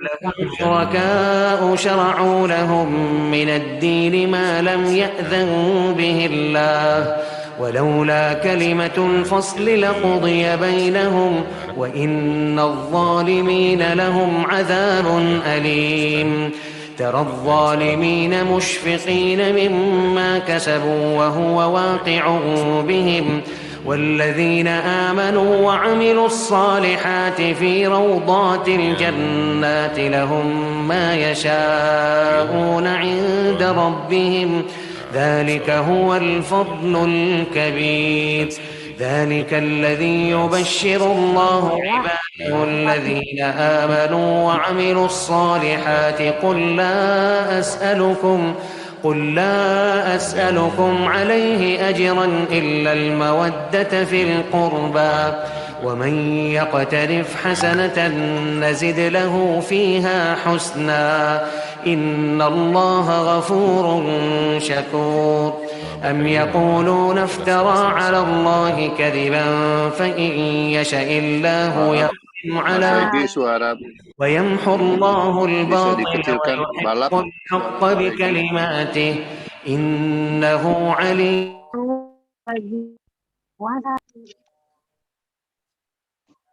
لهم شركاء شرعوا لهم من الدين ما لم يأذن به الله ولولا كلمة الفصل لقضي بينهم وإن الظالمين لهم عذاب أليم ترى الظالمين مشفقين مما كسبوا وهو واقع بهم والذين آمنوا وعملوا الصالحات في روضات الجنات لهم ما يشاءون عند ربهم ذلك هو الفضل الكبير ذلك الذي يبشر الله عباده الذين آمنوا وعملوا الصالحات قل لا أسألكم عليه أجرا إلا المودة في القربى ومن يقترف حسنة نزد له فيها حسنا إن الله غفور شكور أم يقولون افترى على الله كذبا فإن يشأ الله يختم على ويمحو الله الباطل ويحق الحق بكلماته إنه عليم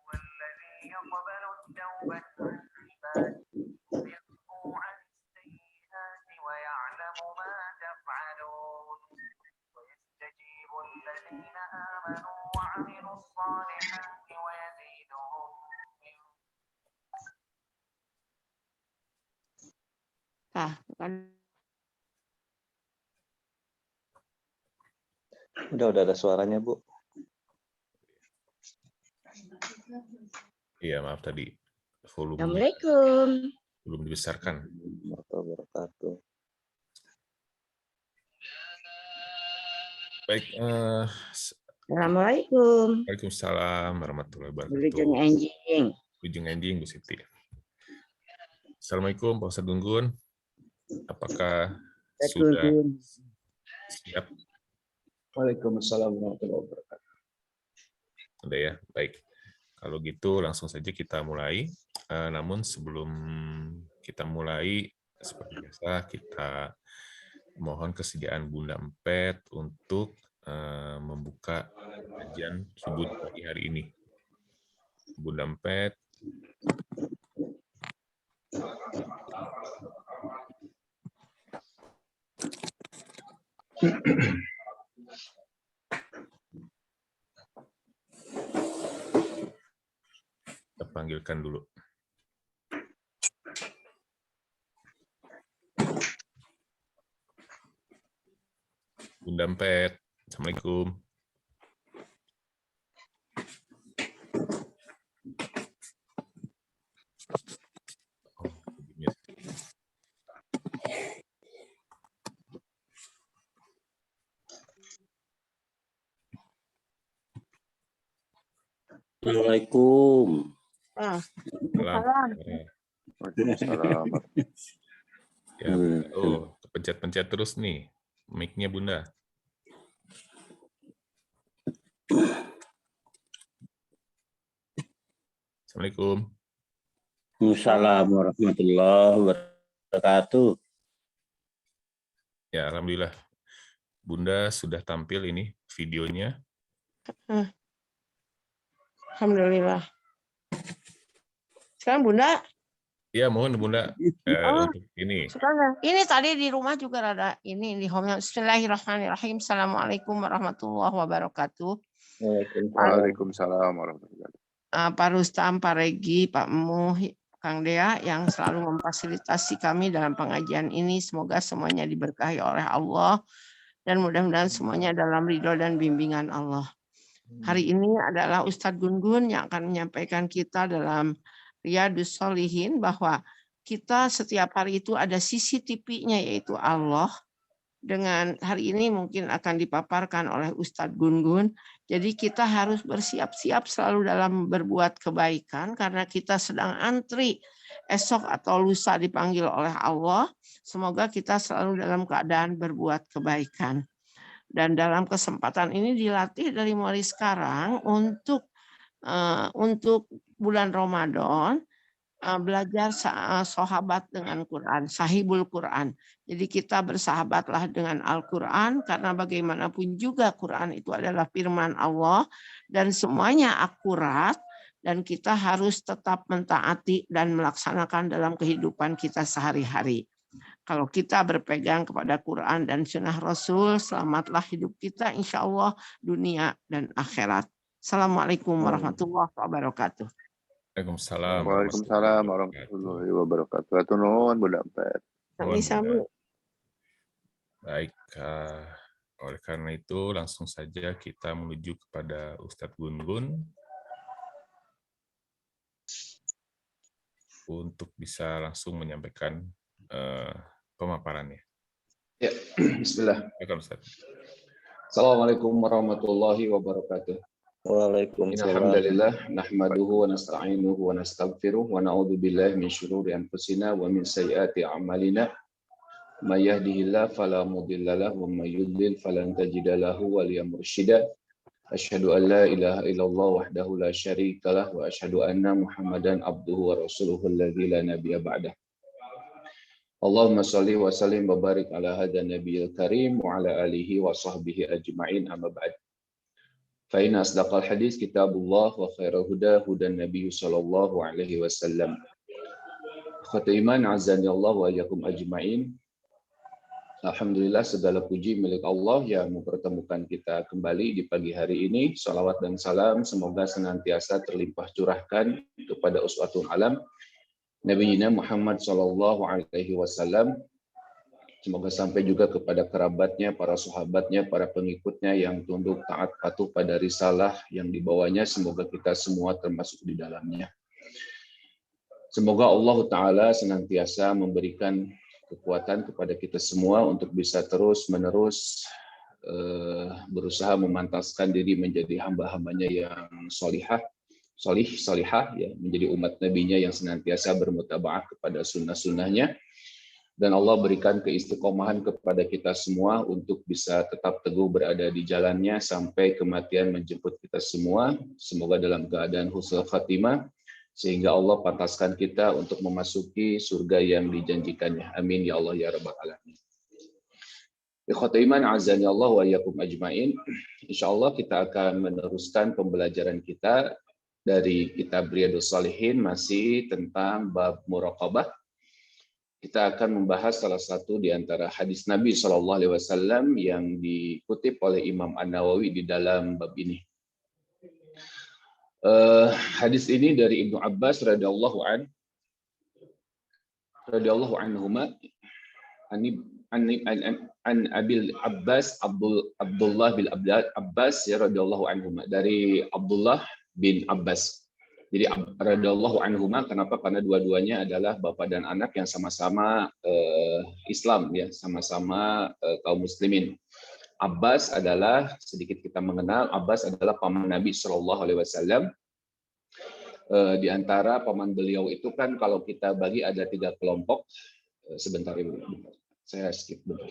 والذي يقبل التوبة عن عباده ويعفو عن السيئات ويعلم ما تفعلون ويستجيب الذين آمنوا وعملوا الصالحات ويزيدهم من Udah ada suaranya, Bu. Iya, maaf tadi volume Assalamualaikum. belum dibesarkan. Wabarakatuh. Baik, Assalamualaikum. Waalaikumsalam warahmatullahi Wilujeng wabarakatuh. enjing. Ujung ending, Bu Siti. Assalamualaikum, Pak Ustadz Gunggun. Apakah sudah siap? Waalaikumsalam warahmatullahi wabarakatuh. Udah ya, baik. Kalau gitu langsung saja kita mulai. Namun sebelum kita mulai, seperti biasa kita mohon kesediaan Bunda Empet untuk membuka kajian subuh pagi hari ini. Bunda Empet. Kita panggilkan dulu. Bunda Empet, Assalamualaikum. Assalamualaikum. Salam. Waalaikumsalam. Ya, pencet-pencet terus nih mic-nya Bunda. Assalamualaikum. Waalaikumsalam warahmatullahi wabarakatuh. Ya, alhamdulillah. Bunda sudah tampil ini videonya. Alhamdulillah. Sekarang Bunda? Iya, mohon Bunda. Untuk ini. Sekarang ini tadi di rumah juga ada ini di home. Bismillahirrahmanirrahim. Assalamualaikum warahmatullahi wabarakatuh. Waalaikumsalam warahmatullahi wabarakatuh. Pak Rustam, Pak Regi, Pak Muh, Kang Dea yang selalu memfasilitasi kami dalam pengajian ini. Semoga semuanya diberkahi oleh Allah dan mudah-mudahan semuanya dalam ridho dan bimbingan Allah. Hari ini adalah Ustadz Gun-Gun yang akan menyampaikan kita dalam Riyadus Shalihin bahwa kita setiap hari itu ada CCTV-nya yaitu Allah. Dengan hari ini mungkin akan dipaparkan oleh Ustadz Gun-Gun. Jadi kita harus bersiap-siap selalu dalam berbuat kebaikan karena kita sedang antri esok atau lusa dipanggil oleh Allah. Semoga kita selalu dalam keadaan berbuat kebaikan. Dan dalam kesempatan ini dilatih dari mulai sekarang untuk bulan Ramadan belajar sahabat dengan Quran, sahibul Quran. Jadi kita bersahabatlah dengan Al-Quran karena bagaimanapun juga Quran itu adalah firman Allah dan semuanya akurat dan kita harus tetap mentaati dan melaksanakan dalam kehidupan kita sehari-hari. Kalau kita berpegang kepada Quran dan Sunnah Rasul, selamatlah hidup kita insya Allah dunia dan akhirat. Assalamualaikum warahmatullahi wabarakatuh. Waalaikumsalam warahmatullahi wabarakatuh. Atur nuhun Bu Dampet. Sami-sami. Baik, oleh karena itu langsung saja kita menuju kepada Ustadz Gun-Gun untuk bisa langsung menyampaikan pemaparannya. Ya, bismillah. Ustadz. Assalamualaikum warahmatullahi wabarakatuh. Waalaikumsalam. Alhamdulillah, nahmaduhu wa nasta'inuhu wa nastaghfiruh wa na'udzu billahi min syururi anfusina wa min sayyiati a'malina. May yahdihillahu fala mudilla lahu wa may yudlil falan tajida lahu waliyyan mursyida. Asyhadu an la ilaha illallah wahdahu la syarika lah wa asyhadu anna Muhammadan abduhu wa rasuluhu alladzi la nabiyya ba'dah. Allahumma shalli wa sallim wa barik ala hadzal nabiyil karim wa ala alihi wa sahbihi ajma'in amma ba'd. Fa inna asdaqal hadis kitabullah wa khairal huda hudan nabiy sallallahu alaihi wasallam. Khatiman azani Allah wa iyyakum ajma'in. Alhamdulillah segala puji milik Allah yang mempertemukan kita kembali di pagi hari ini. Salawat dan salam semoga senantiasa terlimpah curahkan kepada uswatun alam Nabi Muhammad sallallahu alaihi wasallam. Semoga sampai juga kepada kerabatnya, para sahabatnya, para pengikutnya yang tunduk taat patuh pada risalah yang dibawanya. Semoga kita semua termasuk di dalamnya. Semoga Allah Ta'ala senantiasa memberikan kekuatan kepada kita semua untuk bisa terus-menerus berusaha memantaskan diri menjadi hamba-hambanya yang solihah, ya, menjadi umat nabinya yang senantiasa bermutabaah kepada sunnah-sunnahnya. Dan Allah berikan keistiqomahan kepada kita semua untuk bisa tetap teguh berada di jalannya sampai kematian menjemput kita semua. Semoga dalam keadaan husnul khatimah, sehingga Allah pantaskan kita untuk memasuki surga yang dijanjikannya. Amin ya Allah ya Rabbal Alamin. Ikhwatul iman azani Allah wa iyyakum ajmain. Insyaallah kita akan meneruskan pembelajaran kita dari kitab Riyadhus Shalihin masih tentang bab muraqabah. Kita akan membahas salah satu di antara hadis Nabi SAW yang dikutip oleh Imam An-Nawawi di dalam bab ini. Hadis ini dari Ibnu Abbas radhiyallahu anhuma an Abil Abbas Abdullah bin Abbas ya radhiyallahu anhuma, dari Abdullah bin Abbas. Jadi radhiyallahu anhuma kenapa? Karena dua-duanya adalah bapak dan anak yang sama-sama Islam ya, sama-sama kaum muslimin. Abbas adalah, sedikit kita mengenal, Abbas adalah paman Nabi Shallallahu Alaihi Wasallam. Di antara paman beliau itu kan kalau kita bagi ada 3 kelompok. Sebentar ibu, saya skip bentar.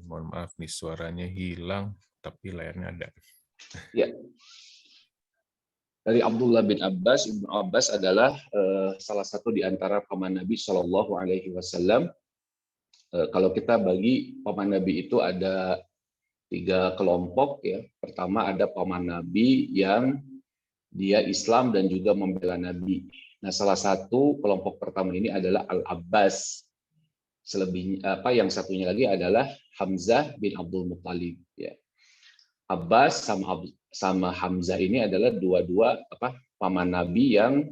Mohon maaf nih suaranya hilang, tapi layarnya ada. Ya. Dari Abdullah bin Abbas, Ibnu Abbas adalah salah satu di antara paman Nabi Shallallahu Alaihi Wasallam. Kalau kita bagi paman Nabi itu ada 3 kelompok ya. Pertama ada paman Nabi yang dia Islam dan juga membela Nabi. Nah, salah satu kelompok pertama ini adalah Al-Abbas. Selebihnya yang satunya lagi adalah Hamzah bin Abdul Muttalib ya. Abbas sama Hamzah ini adalah dua-dua paman Nabi yang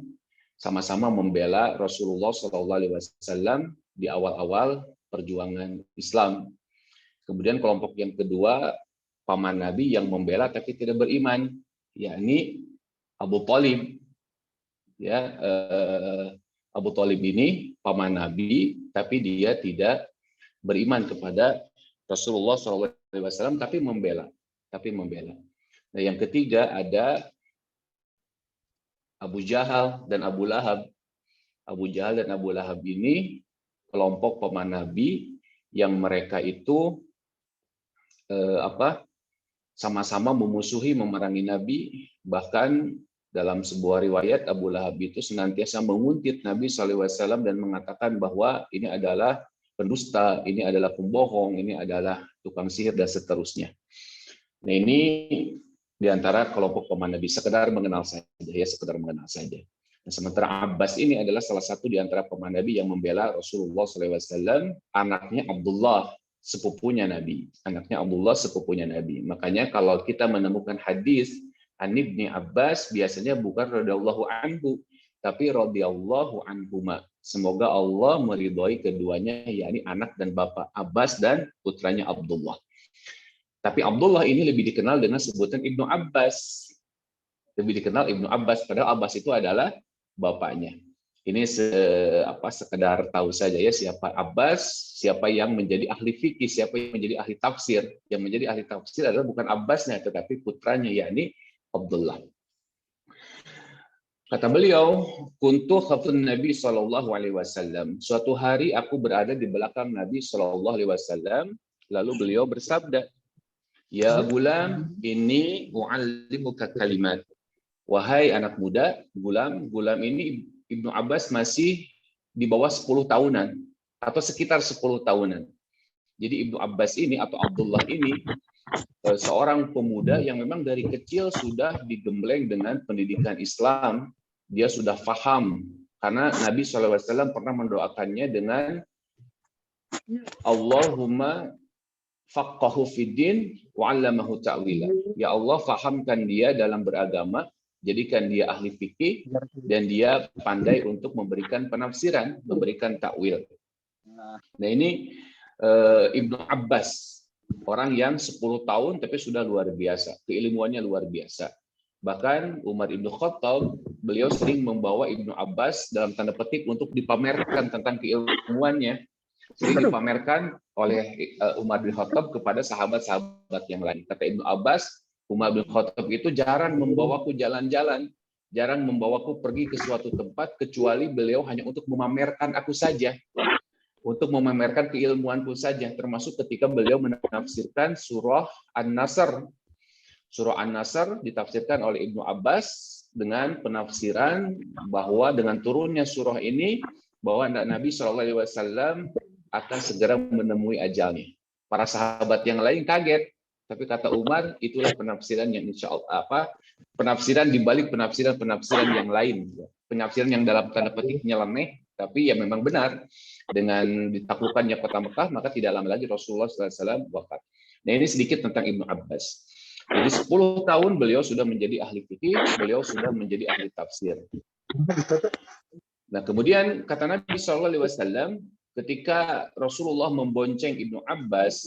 sama-sama membela Rasulullah SAW di awal-awal perjuangan Islam. Kemudian kelompok yang kedua paman Nabi yang membela tapi tidak beriman, yakni Abu Thalib ya. Abu Thalib ini paman Nabi, tapi dia tidak beriman kepada Rasulullah SAW, tapi membela. Nah, yang ketiga ada Abu Jahal dan Abu Lahab. Abu Jahal dan Abu Lahab ini kelompok paman Nabi yang mereka itu sama-sama memusuhi, memerangi Nabi. Bahkan dalam sebuah riwayat Abu Lahab itu senantiasa menguntit Nabi SAW dan mengatakan bahwa ini adalah pendusta, ini adalah pembohong, ini adalah tukang sihir dan seterusnya. Nah, ini diantara kelompok paman Nabi, sekedar mengenal saja ya, sekedar mengenal saja. Nah, sementara Abbas ini adalah salah satu di antara paman Nabi yang membela Rasulullah SAW, anaknya Abdullah, sepupunya Nabi. Anaknya Abdullah, sepupunya Nabi. Makanya kalau kita menemukan hadis An Ibni Abbas, biasanya bukan radhiyallahu anhu, tapi radhiyallahu anhuma. Semoga Allah meridhoi keduanya, yakni anak dan bapak, Abbas dan putranya Abdullah. Tapi Abdullah ini lebih dikenal dengan sebutan Ibnu Abbas. Lebih dikenal Ibnu Abbas, padahal Abbas itu adalah bapaknya. Ini sekedar tahu saja ya, siapa Abbas, siapa yang menjadi ahli fikih, siapa yang menjadi ahli tafsir. Yang menjadi ahli tafsir adalah bukan Abbasnya, tetapi putranya, yakni Abdullah. Kata beliau, kuntu khafun Nabi SAW. Suatu hari aku berada di belakang Nabi SAW, lalu beliau bersabda, ya gulam, ini u'allimuka kalimat. Wahai anak muda, gulam ini Ibnu Abbas masih di bawah 10 tahunan, atau sekitar 10 tahunan. Jadi Ibnu Abbas ini, atau Abdullah ini, seorang pemuda yang memang dari kecil sudah digembleng dengan pendidikan Islam. Dia sudah faham, karena Nabi SAW pernah mendoakannya dengan Allahumma faqahu fiddin wa'allamahu ta'wila. Ya Allah, fahamkan dia dalam beragama, jadikan dia ahli fikih, dan dia pandai untuk memberikan penafsiran, memberikan takwil. Nah, ini Ibnu Abbas, orang yang 10 tahun tapi sudah luar biasa, keilmuannya luar biasa. Bahkan Umar Ibnu Khattab, beliau sering membawa Ibnu Abbas dalam tanda petik untuk dipamerkan tentang keilmuannya. Sering dipamerkan oleh Umar bin Khattab kepada sahabat-sahabat yang lain. Kata Ibnu Abbas, Umar bin Khattab itu jarang membawaku jalan-jalan, jarang membawaku pergi ke suatu tempat, kecuali beliau hanya untuk memamerkan aku saja, untuk memamerkan keilmuanku saja, termasuk ketika beliau menafsirkan surah An-Nasr. Surah An-Nasr ditafsirkan oleh Ibnu Abbas dengan penafsiran bahwa dengan turunnya surah ini, bahwa Nabi SAW akan segera menemui ajalnya. Para sahabat yang lain kaget, tapi kata Umar, itulah penafsiran yang insya Allah, penafsiran dibalik penafsiran yang lain. Penafsiran yang dalam tanda petik nyeleneh, tapi ya memang benar. Dengan ditaklukkannya kota Mekah, maka tidak lama lagi Rasulullah SAW wafat. Nah, ini sedikit tentang Ibnu Abbas. Jadi 10 tahun beliau sudah menjadi ahli fikih, beliau sudah menjadi ahli tafsir. Nah, kemudian kata Nabi SAW, ketika Rasulullah membonceng Ibnu Abbas,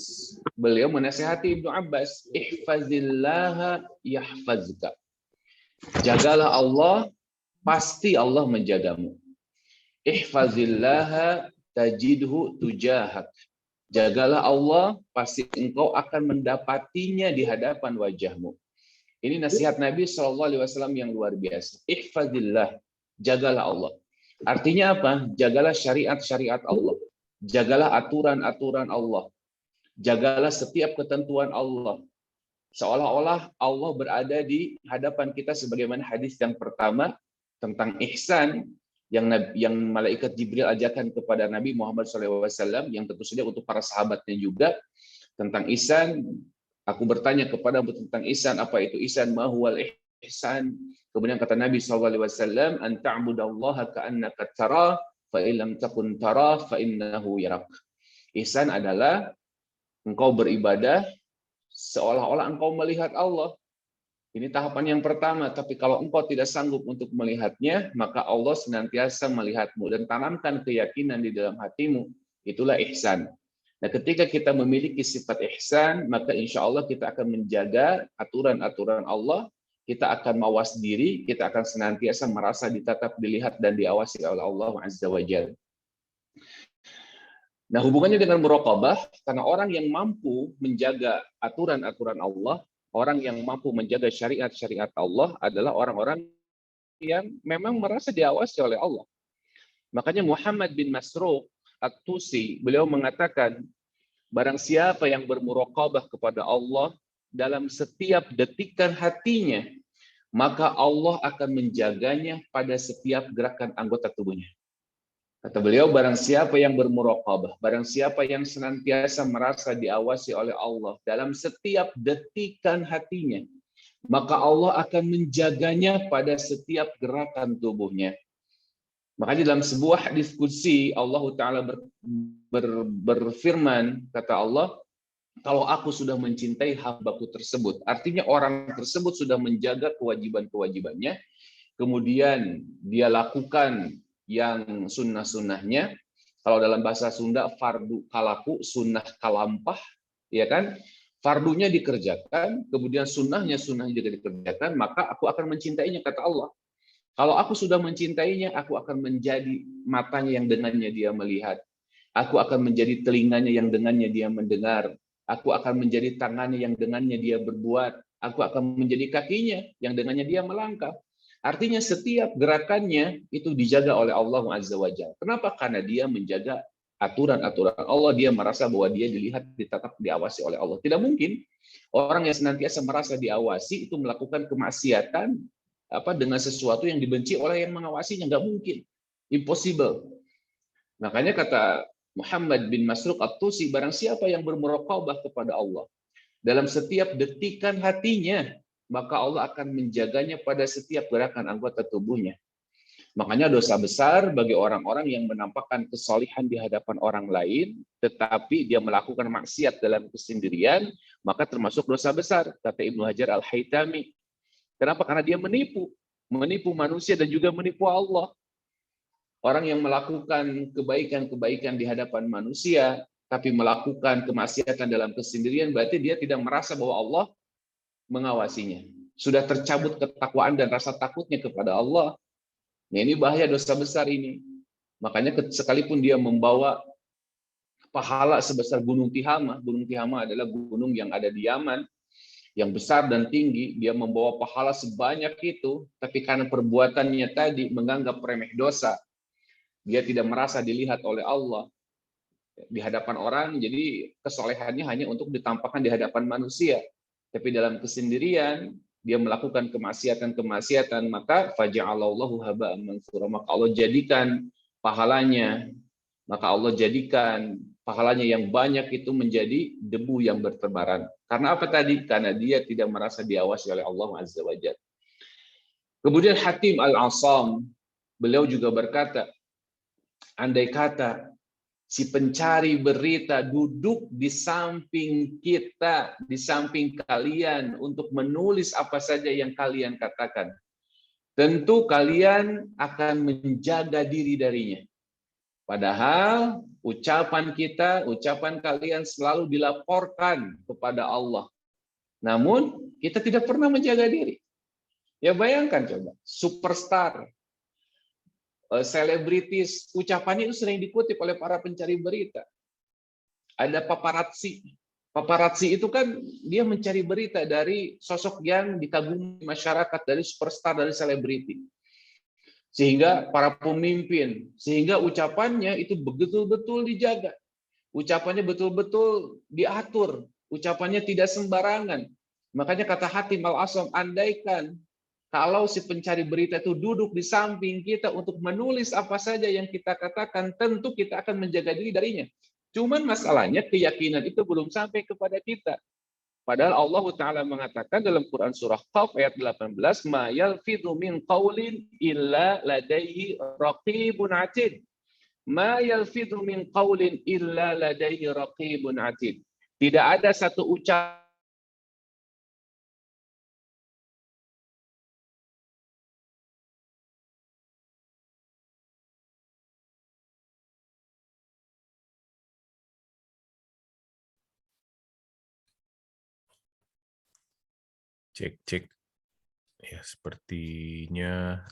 beliau menasihati Ibnu Abbas, ihfazillaha yahfazka. Jagalah Allah, pasti Allah menjagamu. Ihfazillaha tajidhu tujahak. Jagalah Allah, pasti engkau akan mendapatinya di hadapan wajahmu. Ini nasihat Nabi SAW yang luar biasa. Ihfazillah, jagalah Allah. Artinya apa? Jagalah syariat-syariat Allah. Jagalah aturan-aturan Allah. Jagalah setiap ketentuan Allah. Seolah-olah Allah berada di hadapan kita, sebagaimana hadis yang pertama tentang ihsan, yang malaikat Jibril ajarkan kepada Nabi Muhammad SAW, yang tentu saja untuk para sahabatnya juga, tentang ihsan. Aku bertanya kepadamu tentang ihsan, apa itu ihsan? Ma huwal ihsan? Kemudian kata Nabi SAW, an ta'budallaha ka'annaka tarah, fa illam takun tarah, fa innahu yarak. Ihsan adalah engkau beribadah seolah-olah engkau melihat Allah. Ini tahapan yang pertama, tapi kalau engkau tidak sanggup untuk melihatnya, maka Allah senantiasa melihatmu, dan tanamkan keyakinan di dalam hatimu. Itulah ihsan. Nah, ketika kita memiliki sifat ihsan, maka insya Allah kita akan menjaga aturan-aturan Allah, kita akan mawas diri, kita akan senantiasa merasa ditatap, dilihat, dan diawasi oleh Allah Azza wa Jalla. Nah, hubungannya dengan muraqabah, karena orang yang mampu menjaga aturan-aturan Allah, orang yang mampu menjaga syariat-syariat Allah adalah orang-orang yang memang merasa diawasi oleh Allah. Makanya Muhammad bin Masruq At-Tusi, beliau mengatakan, barang siapa yang bermuraqabah kepada Allah dalam setiap detikan hatinya, maka Allah akan menjaganya pada setiap gerakan anggota tubuhnya. Kata beliau, barang siapa yang bermuraqabah, barang siapa yang senantiasa merasa diawasi oleh Allah dalam setiap detikan hatinya, maka Allah akan menjaganya pada setiap gerakan tubuhnya. Makanya dalam sebuah hadis qudsi Allah Ta'ala berfirman, kata Allah, kalau aku sudah mencintai hambaku tersebut, artinya orang tersebut sudah menjaga kewajiban-kewajibannya, kemudian dia lakukan yang sunnah-sunnahnya, kalau dalam bahasa Sunda fardu kalaku, sunnah kalampah, ya kan? Fardunya dikerjakan, kemudian sunnahnya juga dikerjakan, maka aku akan mencintainya, kata Allah. Kalau aku sudah mencintainya, aku akan menjadi matanya yang dengannya dia melihat. Aku akan menjadi telinganya yang dengannya dia mendengar. Aku akan menjadi tangannya yang dengannya dia berbuat. Aku akan menjadi kakinya yang dengannya dia melangkah. Artinya setiap gerakannya itu dijaga oleh Allah Azza wa Jalla. Kenapa? Karena dia menjaga aturan-aturan Allah. Dia merasa bahwa dia dilihat, ditatap, diawasi oleh Allah. Tidak mungkin orang yang senantiasa merasa diawasi itu melakukan kemaksiatan dengan sesuatu yang dibenci oleh yang mengawasinya. Nggak mungkin. Impossible. Makanya kata Muhammad bin Masruq At-Tusi, barang siapa yang bermuraqabah kepada Allah dalam setiap detikan hatinya, maka Allah akan menjaganya pada setiap gerakan anggota tubuhnya. Makanya dosa besar bagi orang-orang yang menampakkan kesalihan di hadapan orang lain, tetapi dia melakukan maksiat dalam kesendirian, maka termasuk dosa besar, kata Ibnu Hajar Al-Haytami. Kenapa? Karena dia menipu manusia dan juga menipu Allah. Orang yang melakukan kebaikan-kebaikan di hadapan manusia, tapi melakukan kemaksiatan dalam kesendirian, berarti dia tidak merasa bahwa Allah mengawasinya. Sudah tercabut ketakwaan dan rasa takutnya kepada Allah. Nah, ini bahaya dosa besar ini. Makanya sekalipun dia membawa pahala sebesar Gunung Tihama adalah gunung yang ada di Yaman, yang besar dan tinggi, dia membawa pahala sebanyak itu, tapi karena perbuatannya tadi menganggap remeh dosa, dia tidak merasa dilihat oleh Allah di hadapan orang, jadi kesolehannya hanya untuk ditampakkan di hadapan manusia. Tapi dalam kesendirian, dia melakukan kemaksiatan, maka faja'alallahu haba'an mansura, maka Allah jadikan pahalanya, yang banyak itu menjadi debu yang bertebaran. Karena apa tadi? Karena dia tidak merasa diawasi oleh Allah Azza wa Jalla. Kemudian Hatim Al-Asam, beliau juga berkata, andai kata si pencari berita duduk di samping kita, di samping kalian untuk menulis apa saja yang kalian katakan, tentu kalian akan menjaga diri darinya. Padahal ucapan kalian selalu dilaporkan kepada Allah. Namun kita tidak pernah menjaga diri. Ya bayangkan coba, superstar, selebritis, ucapannya itu sering dikutip oleh para pencari berita. Ada paparazzi. Paparazzi itu kan dia mencari berita dari sosok yang dikagumi masyarakat, dari superstar, dari selebriti. Sehingga para pemimpin, sehingga ucapannya itu betul-betul dijaga. Ucapannya betul-betul diatur. Ucapannya tidak sembarangan. Makanya kata Hatim Al-Asam, andaikan kalau si pencari berita itu duduk di samping kita untuk menulis apa saja yang kita katakan, tentu kita akan menjaga diri darinya. Cuman masalahnya keyakinan itu belum sampai kepada kita. Padahal Allah Ta'ala mengatakan dalam Quran surah Qaf ayat 18, ma yalfidhu min qawlin illa ladaihi raqibun atid. Ma yalfidhu min qawlin illa ladaihi raqibun atid. Tidak ada satu ucapan Cek. Ya, sepertinya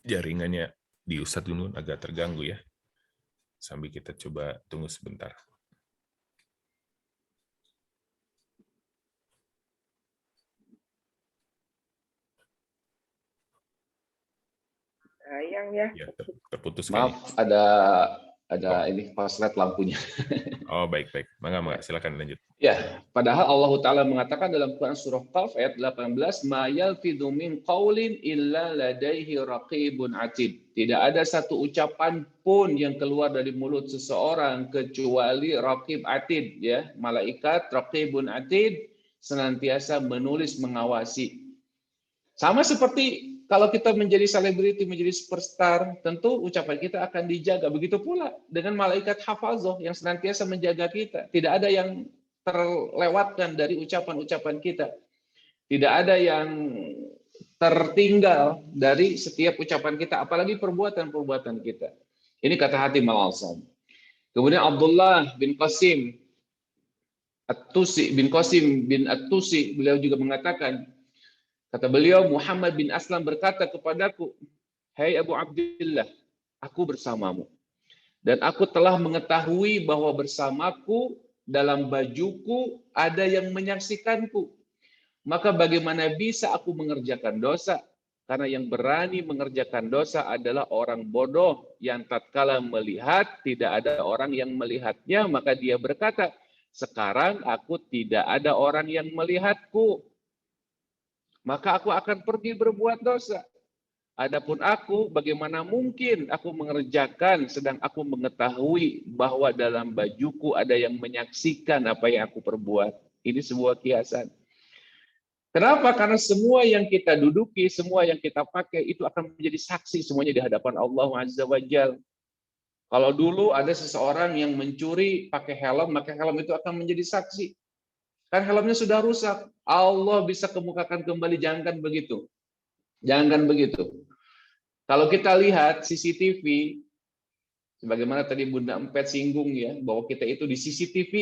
jaringannya di Ustadz Gunun agak terganggu ya. Sambil kita coba tunggu sebentar. Sayang ya. Ya, terputus Maaf, kayaknya. ada ini korslet lampunya. Oh, baik. Mangga, silakan lanjut. Ya, padahal Allah Ta'ala mengatakan dalam Quran Surah Qaf ayat 18, "Ma yalfidhu min qawlin illa ladaihi raqibun atid." Tidak ada satu ucapan pun yang keluar dari mulut seseorang kecuali raqib atid, ya, malaikat raqibun atid senantiasa menulis mengawasi. Sama seperti kalau kita menjadi selebriti, menjadi superstar, tentu ucapan kita akan dijaga. Begitu pula dengan malaikat hafazah yang senantiasa menjaga kita. Tidak ada yang terlewatkan dari ucapan-ucapan kita. Tidak ada yang tertinggal dari setiap ucapan kita, apalagi perbuatan-perbuatan kita. Ini kata Hatim Al-Asam. Kemudian Abdullah bin Qasim bin At-Tusi, beliau juga mengatakan, kata beliau, Muhammad bin Aslam berkata kepadaku, "Hai Abu Abdullah, aku bersamamu. Dan aku telah mengetahui bahwa bersamaku dalam bajuku ada yang menyaksikanku. Maka bagaimana bisa aku mengerjakan dosa? Karena yang berani mengerjakan dosa adalah orang bodoh yang tatkala melihat tidak ada orang yang melihatnya, maka dia berkata, sekarang aku tidak ada orang yang melihatku. Maka aku akan pergi berbuat dosa. Adapun aku, bagaimana mungkin aku mengerjakan sedang aku mengetahui bahwa dalam bajuku ada yang menyaksikan apa yang aku perbuat." Ini sebuah kiasan. Kenapa? Karena semua yang kita duduki, semua yang kita pakai itu akan menjadi saksi semuanya di hadapan Allah Azza wa Jalla. Kalau dulu ada seseorang yang mencuri pakai helm, maka helm itu akan menjadi saksi. Kan helmnya sudah rusak, Allah bisa kemukakan kembali, jangankan begitu. Jangankan begitu. Kalau kita lihat CCTV, sebagaimana tadi Bunda Empet singgung ya, bahwa kita itu di CCTV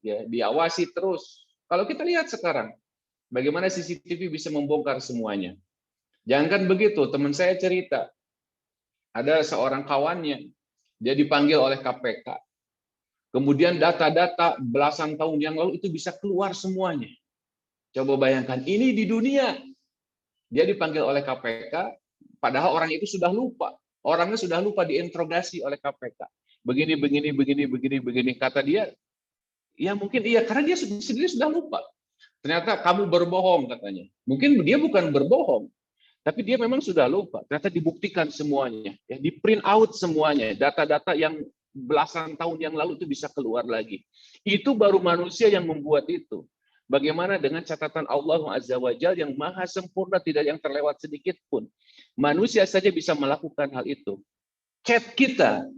ya, diawasi terus. Kalau kita lihat sekarang, bagaimana CCTV bisa membongkar semuanya. Jangankan begitu, teman saya cerita, ada seorang kawannya, dia dipanggil oleh KPK. Kemudian data-data belasan tahun yang lalu itu bisa keluar semuanya. Coba bayangkan, ini di dunia. Dia dipanggil oleh KPK, padahal orang itu sudah lupa. Orangnya sudah lupa, diinterogasi oleh KPK. Begini. Kata dia, ya mungkin iya, karena dia sendiri sudah lupa. Ternyata kamu berbohong, katanya. Mungkin dia bukan berbohong, tapi dia memang sudah lupa. Ternyata dibuktikan semuanya. Ya, di print out semuanya. Data-data yang belasan tahun yang lalu itu bisa keluar lagi. Itu baru manusia yang membuat itu. Bagaimana dengan catatan Allah Azza wa Jalla yang maha sempurna, tidak yang terlewat sedikit pun. Manusia saja bisa melakukan hal itu. Chat kita,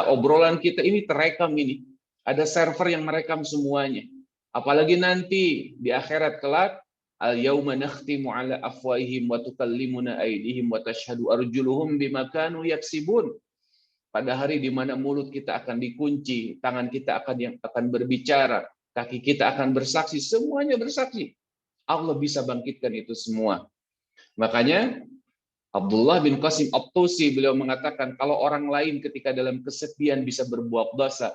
obrolan kita ini terekam ini. Ada server yang merekam semuanya. Apalagi nanti di akhirat kelak, al-yauma nakhtimu ala afwahihim wa tukallimuna aydihim wa tashhadu arjuluhum bima kanu yaksibun. Pada hari di mana mulut kita akan dikunci, tangan kita akan berbicara, kaki kita akan bersaksi, semuanya bersaksi. Allah bisa bangkitkan itu semua. Makanya Abdullah bin Qasim At-Tusi beliau mengatakan, kalau orang lain ketika dalam kesepian bisa berbuat dosa,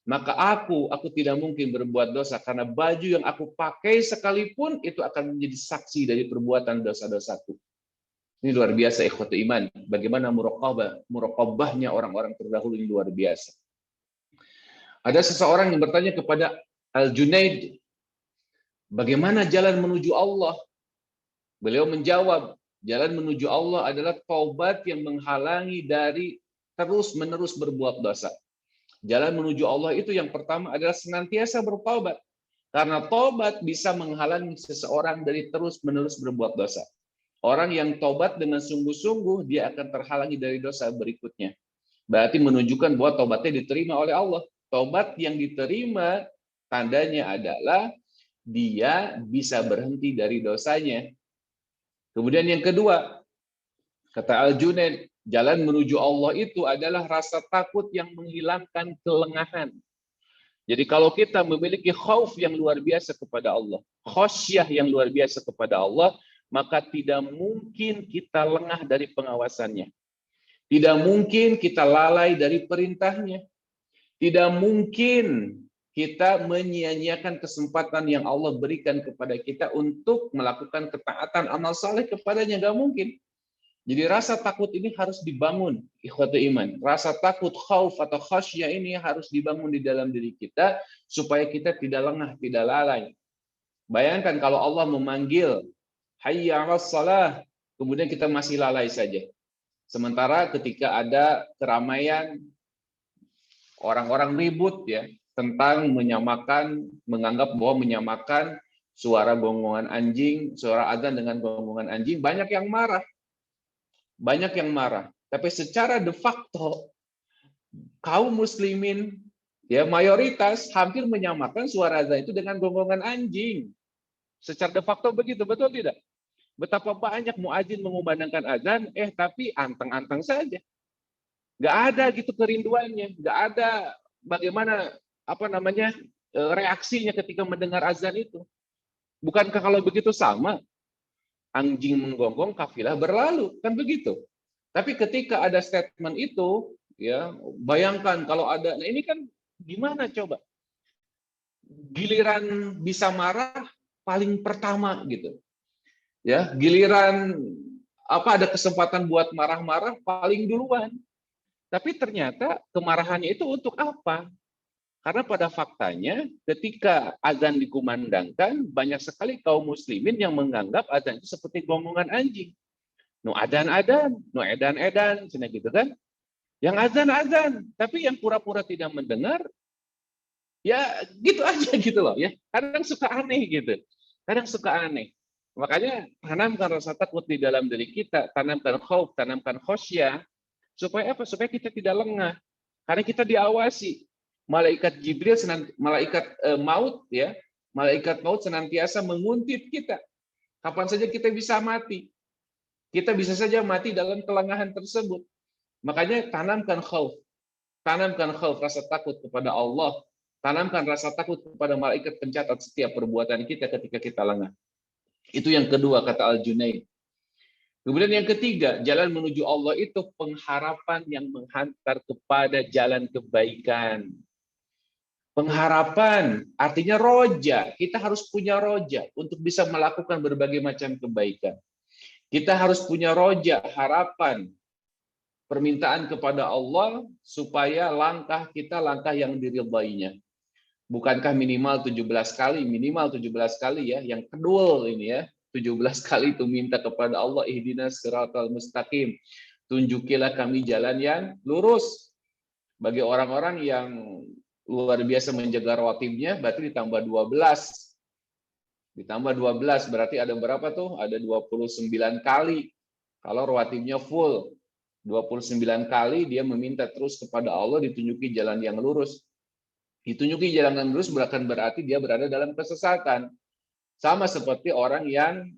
maka aku tidak mungkin berbuat dosa, karena baju yang aku pakai sekalipun itu akan menjadi saksi dari perbuatan dosa-dosaku. Ini luar biasa ikhwatu iman. Bagaimana muraqabahnya orang-orang terdahulu ini luar biasa. Ada seseorang yang bertanya kepada Al-Junaid, bagaimana jalan menuju Allah? Beliau menjawab, jalan menuju Allah adalah taubat yang menghalangi dari terus-menerus berbuat dosa. Jalan menuju Allah itu yang pertama adalah senantiasa bertaubat. Karena taubat bisa menghalangi seseorang dari terus-menerus berbuat dosa. Orang yang taubat dengan sungguh-sungguh, dia akan terhalangi dari dosa berikutnya. Berarti menunjukkan bahwa taubatnya diterima oleh Allah. Taubat yang diterima, tandanya adalah dia bisa berhenti dari dosanya. Kemudian yang kedua, kata Al-Junaid, jalan menuju Allah itu adalah rasa takut yang menghilangkan kelengahan. Jadi kalau kita memiliki khauf yang luar biasa kepada Allah, khosyah yang luar biasa kepada Allah, maka tidak mungkin kita lengah dari pengawasannya. Tidak mungkin kita lalai dari perintahnya. Tidak mungkin kita menyia-nyiakan kesempatan yang Allah berikan kepada kita untuk melakukan ketaatan amal saleh kepadanya. Nggak mungkin. Jadi rasa takut ini harus dibangun, ikhwatu iman. Rasa takut, khauf atau khasyah ini harus dibangun di dalam diri kita supaya kita tidak lengah, tidak lalai. Bayangkan kalau Allah memanggil hayya 'alas shalah, kemudian kita masih lalai saja. Sementara ketika ada keramaian, orang-orang ribut ya tentang menganggap bahwa menyamakan suara gonggongan anjing, suara adzan dengan gonggongan anjing, banyak yang marah. Banyak yang marah. Tapi secara de facto kaum muslimin ya mayoritas hampir menyamakan suara azan itu dengan gonggongan anjing. Secara de facto begitu, betul tidak? Betapa banyak muadzin mengumandangkan azan, tapi anteng-anteng saja. Nggak ada gitu kerinduannya, nggak ada bagaimana reaksinya ketika mendengar azan itu. Bukankah kalau begitu sama? Anjing menggonggong, kafilah berlalu, kan begitu. Tapi ketika ada statement itu, ya bayangkan kalau ada, nah ini kan gimana coba? Giliran bisa marah paling pertama gitu, ya giliran ada kesempatan buat marah-marah paling duluan. Tapi ternyata kemarahannya itu untuk apa? Karena pada faktanya ketika azan dikumandangkan, banyak sekali kaum muslimin yang menganggap azan itu seperti gonggongan anjing. Nu adan-adan, nu edan-edan, cina gitu kan. Yang azan-azan, tapi yang pura-pura tidak mendengar, ya gitu aja gitu loh ya. Kadang suka aneh gitu. Kadang suka aneh. Makanya tanamkan rasa takut di dalam diri kita, tanamkan khauf, tanamkan khosyah, supaya apa? Supaya kita tidak lengah. Karena kita diawasi. Malaikat Jibril, malaikat maut ya, malaikat maut senantiasa menguntit kita. Kapan saja kita bisa mati. Kita bisa saja mati dalam kelengahan tersebut. Makanya tanamkan khauf, rasa takut kepada Allah, tanamkan rasa takut kepada malaikat pencatat setiap perbuatan kita ketika kita lengah. Itu yang kedua kata Al-Junaid. Kemudian yang ketiga, jalan menuju Allah itu pengharapan yang menghantar kepada jalan kebaikan. Pengharapan artinya roja. Kita harus punya roja untuk bisa melakukan berbagai macam kebaikan. Kita harus punya roja, harapan, permintaan kepada Allah supaya langkah kita langkah yang diridhainya. Bukankah minimal 17 kali ya, yang kedua ini ya, 17 kali itu minta kepada Allah, ihdinas siratal mustaqim. Tunjukilah kami jalan yang lurus. Bagi orang-orang yang luar biasa menjaga rawatibnya, berarti ditambah 12. Ditambah 12 berarti ada berapa tuh? Ada 29 kali. Kalau rawatibnya full, 29 kali dia meminta terus kepada Allah ditunjuki jalan yang lurus. Ditunjuki jalan yang lurus bukan berarti dia berada dalam kesesatan. Sama seperti orang yang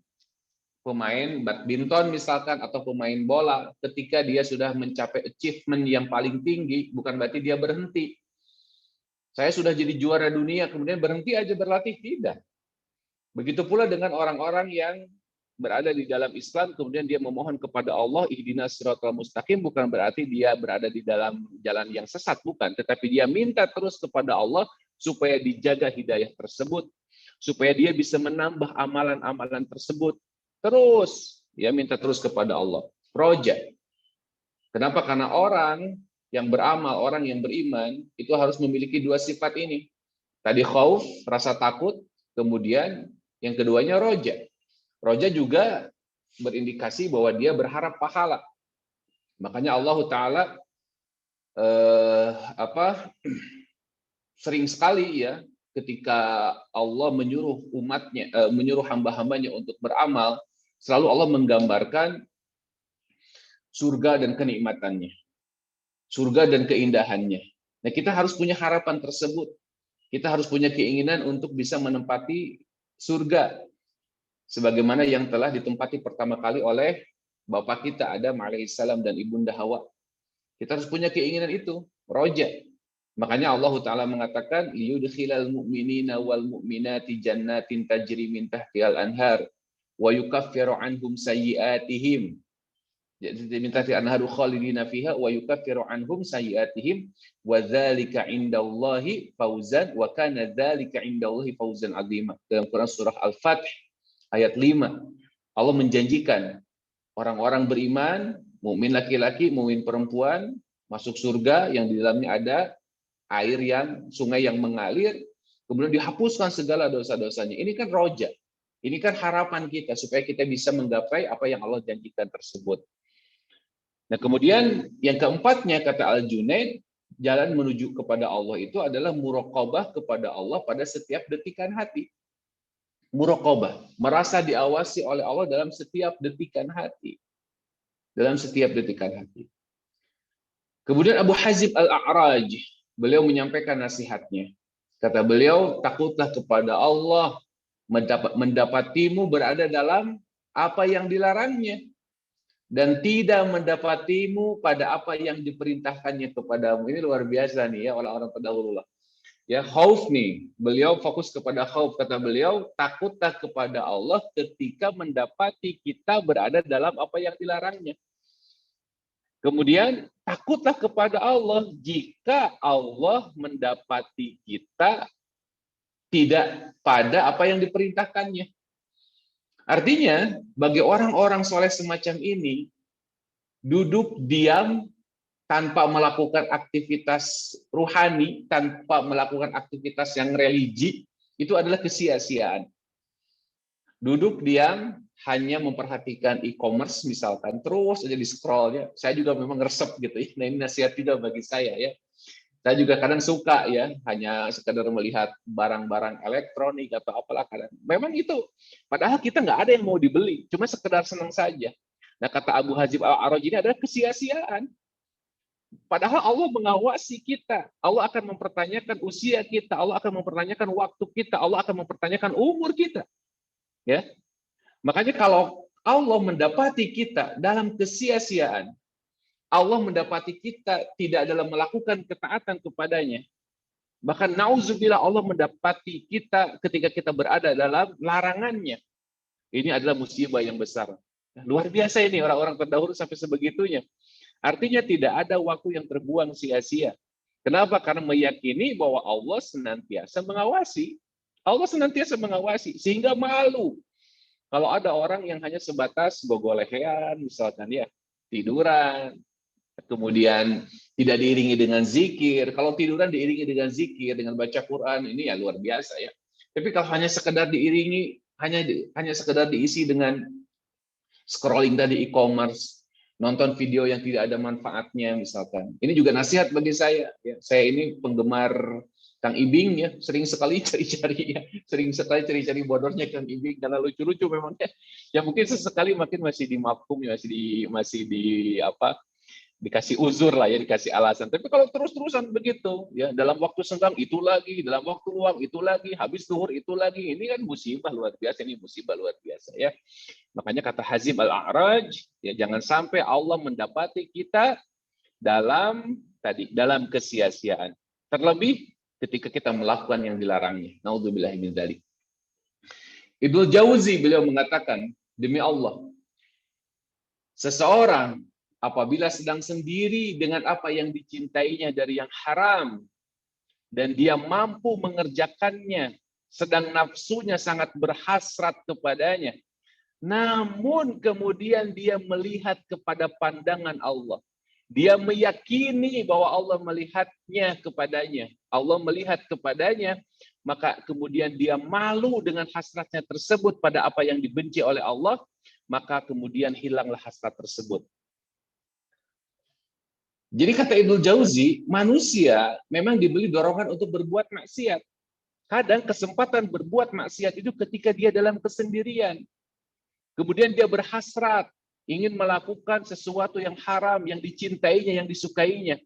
pemain badminton misalkan atau pemain bola, ketika dia sudah mencapai achievement yang paling tinggi, bukan berarti dia berhenti. Saya sudah jadi juara dunia, kemudian berhenti aja berlatih, tidak. Begitu pula dengan orang-orang yang berada di dalam Islam, kemudian dia memohon kepada Allah, ihdinas siratal mustaqim, bukan berarti dia berada di dalam jalan yang sesat, bukan. Tetapi dia minta terus kepada Allah supaya dijaga hidayah tersebut, supaya dia bisa menambah amalan-amalan tersebut. Terus, dia minta terus kepada Allah. Roja. Kenapa? Karena orang yang beramal, orang yang beriman, itu harus memiliki dua sifat ini. Tadi khauf, rasa takut, kemudian yang keduanya roja. Roja juga berindikasi bahwa dia berharap pahala. Makanya Allah Ta'ala sering sekali ya ketika Allah menyuruh umatnya, menyuruh hamba-hambanya untuk beramal, selalu Allah menggambarkan surga dan kenikmatannya. Surga dan keindahannya. Nah, kita harus punya harapan tersebut. Kita harus punya keinginan untuk bisa menempati surga. Sebagaimana yang telah ditempati pertama kali oleh Bapak kita Adam alaihissalam dan Ibunda Hawa. Kita harus punya keinginan itu, roja. Makanya Allah Ta'ala mengatakan, liyudkhilal mu'minina wal mu'minati jannatin tajri min tahtihal anhar, wa yukaffiru anhum sayyi'atihim. Minta anharu khalidina fiha wa yukaffiru anhum sayyi'atihim wa dzalika indallahi fauzan wa kana dzalika indallahi fauzan 'azima. Dalam Quran surah Al-Fath ayat 5, Allah menjanjikan Orang-orang beriman, mukmin laki-laki, mukmin perempuan, masuk surga yang di dalamnya ada air sungai yang mengalir, kemudian dihapuskan segala dosa-dosanya. Ini kan roja. Ini kan harapan kita supaya kita bisa menggapai apa yang Allah janjikan tersebut. Nah, kemudian yang keempatnya kata Al-Junaid, jalan menuju kepada Allah itu adalah muraqabah kepada Allah pada setiap detikan hati. Muraqabah, merasa diawasi oleh Allah dalam setiap detikan hati. Dalam setiap detikan hati. Kemudian Abu Hazim Al-A'raj, beliau menyampaikan nasihatnya. Kata beliau, takutlah kepada Allah, mendapatimu berada dalam apa yang dilarangnya, dan tidak mendapatimu pada apa yang diperintahkannya kepadamu. Ini luar biasa nih ya orang-orang terdahulu. Ya, khauf nih. Beliau fokus kepada khauf. Kata beliau, takutlah kepada Allah ketika mendapati kita berada dalam apa yang dilarangnya. Kemudian, takutlah kepada Allah jika Allah mendapati kita tidak pada apa yang diperintahkannya. Artinya, bagi orang-orang soleh semacam ini, duduk diam tanpa melakukan aktivitas ruhani, tanpa melakukan aktivitas yang religi, itu adalah kesia-siaan. Duduk diam, hanya memperhatikan e-commerce misalkan, terus aja di-scroll ya. Saya juga memang resep gitu ya. Nah, ini nasihat juga bagi saya ya. Saya juga kadang suka ya, hanya sekedar melihat barang-barang elektronik atau apalah kadang. Memang itu, padahal kita nggak ada yang mau dibeli, cuma sekedar senang saja. Nah, kata Abu Hazim Al-A'raj ini adalah kesia-siaan. Padahal Allah mengawasi kita. Allah akan mempertanyakan usia kita, Allah akan mempertanyakan waktu kita, Allah akan mempertanyakan umur kita. Ya. Makanya kalau Allah mendapati kita dalam kesia-siaan, Allah mendapati kita tidak dalam melakukan ketaatan kepadanya. Bahkan nauzubillah Allah mendapati kita ketika kita berada dalam larangannya. Ini adalah musibah yang besar. Luar biasa ini orang-orang terdahulu sampai sebegitunya. Artinya tidak ada waktu yang terbuang sia-sia. Kenapa? Karena meyakini bahwa Allah senantiasa mengawasi. Allah senantiasa mengawasi sehingga malu. Kalau ada orang yang hanya sebatas gogolehean, misalkan ya, tiduran, kemudian tidak diiringi dengan zikir. Kalau tiduran diiringi dengan zikir, dengan baca Quran, ini ya luar biasa ya. Tapi kalau hanya sekedar diiringi, hanya sekedar diisi dengan scrolling tadi e-commerce, nonton video yang tidak ada manfaatnya misalkan. Ini juga nasihat bagi saya. Ya. Saya ini penggemar Kang Ibing ya, sering sekali cari-cari bodornya Kang Ibing karena lucu-lucu memang ya. Ya mungkin sesekali makin masih dimafhum, masih dikasih uzur lah ya, dikasih alasan. Tapi kalau terus-terusan begitu ya, dalam waktu senggang itu lagi, dalam waktu luang itu lagi, habis zuhur itu lagi, ini kan musibah luar biasa, ya. Makanya kata Hazim Al-A'raj, ya jangan sampai Allah mendapati kita dalam kesia-siaan. Terlebih ketika kita melakukan yang dilarangnya. Naudzubillahi min dzalik. Ibnu Jauzi beliau mengatakan, demi Allah, seseorang apabila sedang sendiri dengan apa yang dicintainya dari yang haram, dan dia mampu mengerjakannya, sedang nafsunya sangat berhasrat kepadanya, namun kemudian dia melihat kepada pandangan Allah. Dia meyakini bahwa Allah melihatnya kepadanya. Allah melihat kepadanya, maka kemudian dia malu dengan hasratnya tersebut pada apa yang dibenci oleh Allah, maka kemudian hilanglah hasrat tersebut. Jadi kata Ibnu Jauzi, manusia memang diberi dorongan untuk berbuat maksiat. Kadang kesempatan berbuat maksiat itu ketika dia dalam kesendirian. Kemudian dia berhasrat, ingin melakukan sesuatu yang haram, yang dicintainya, yang disukainya.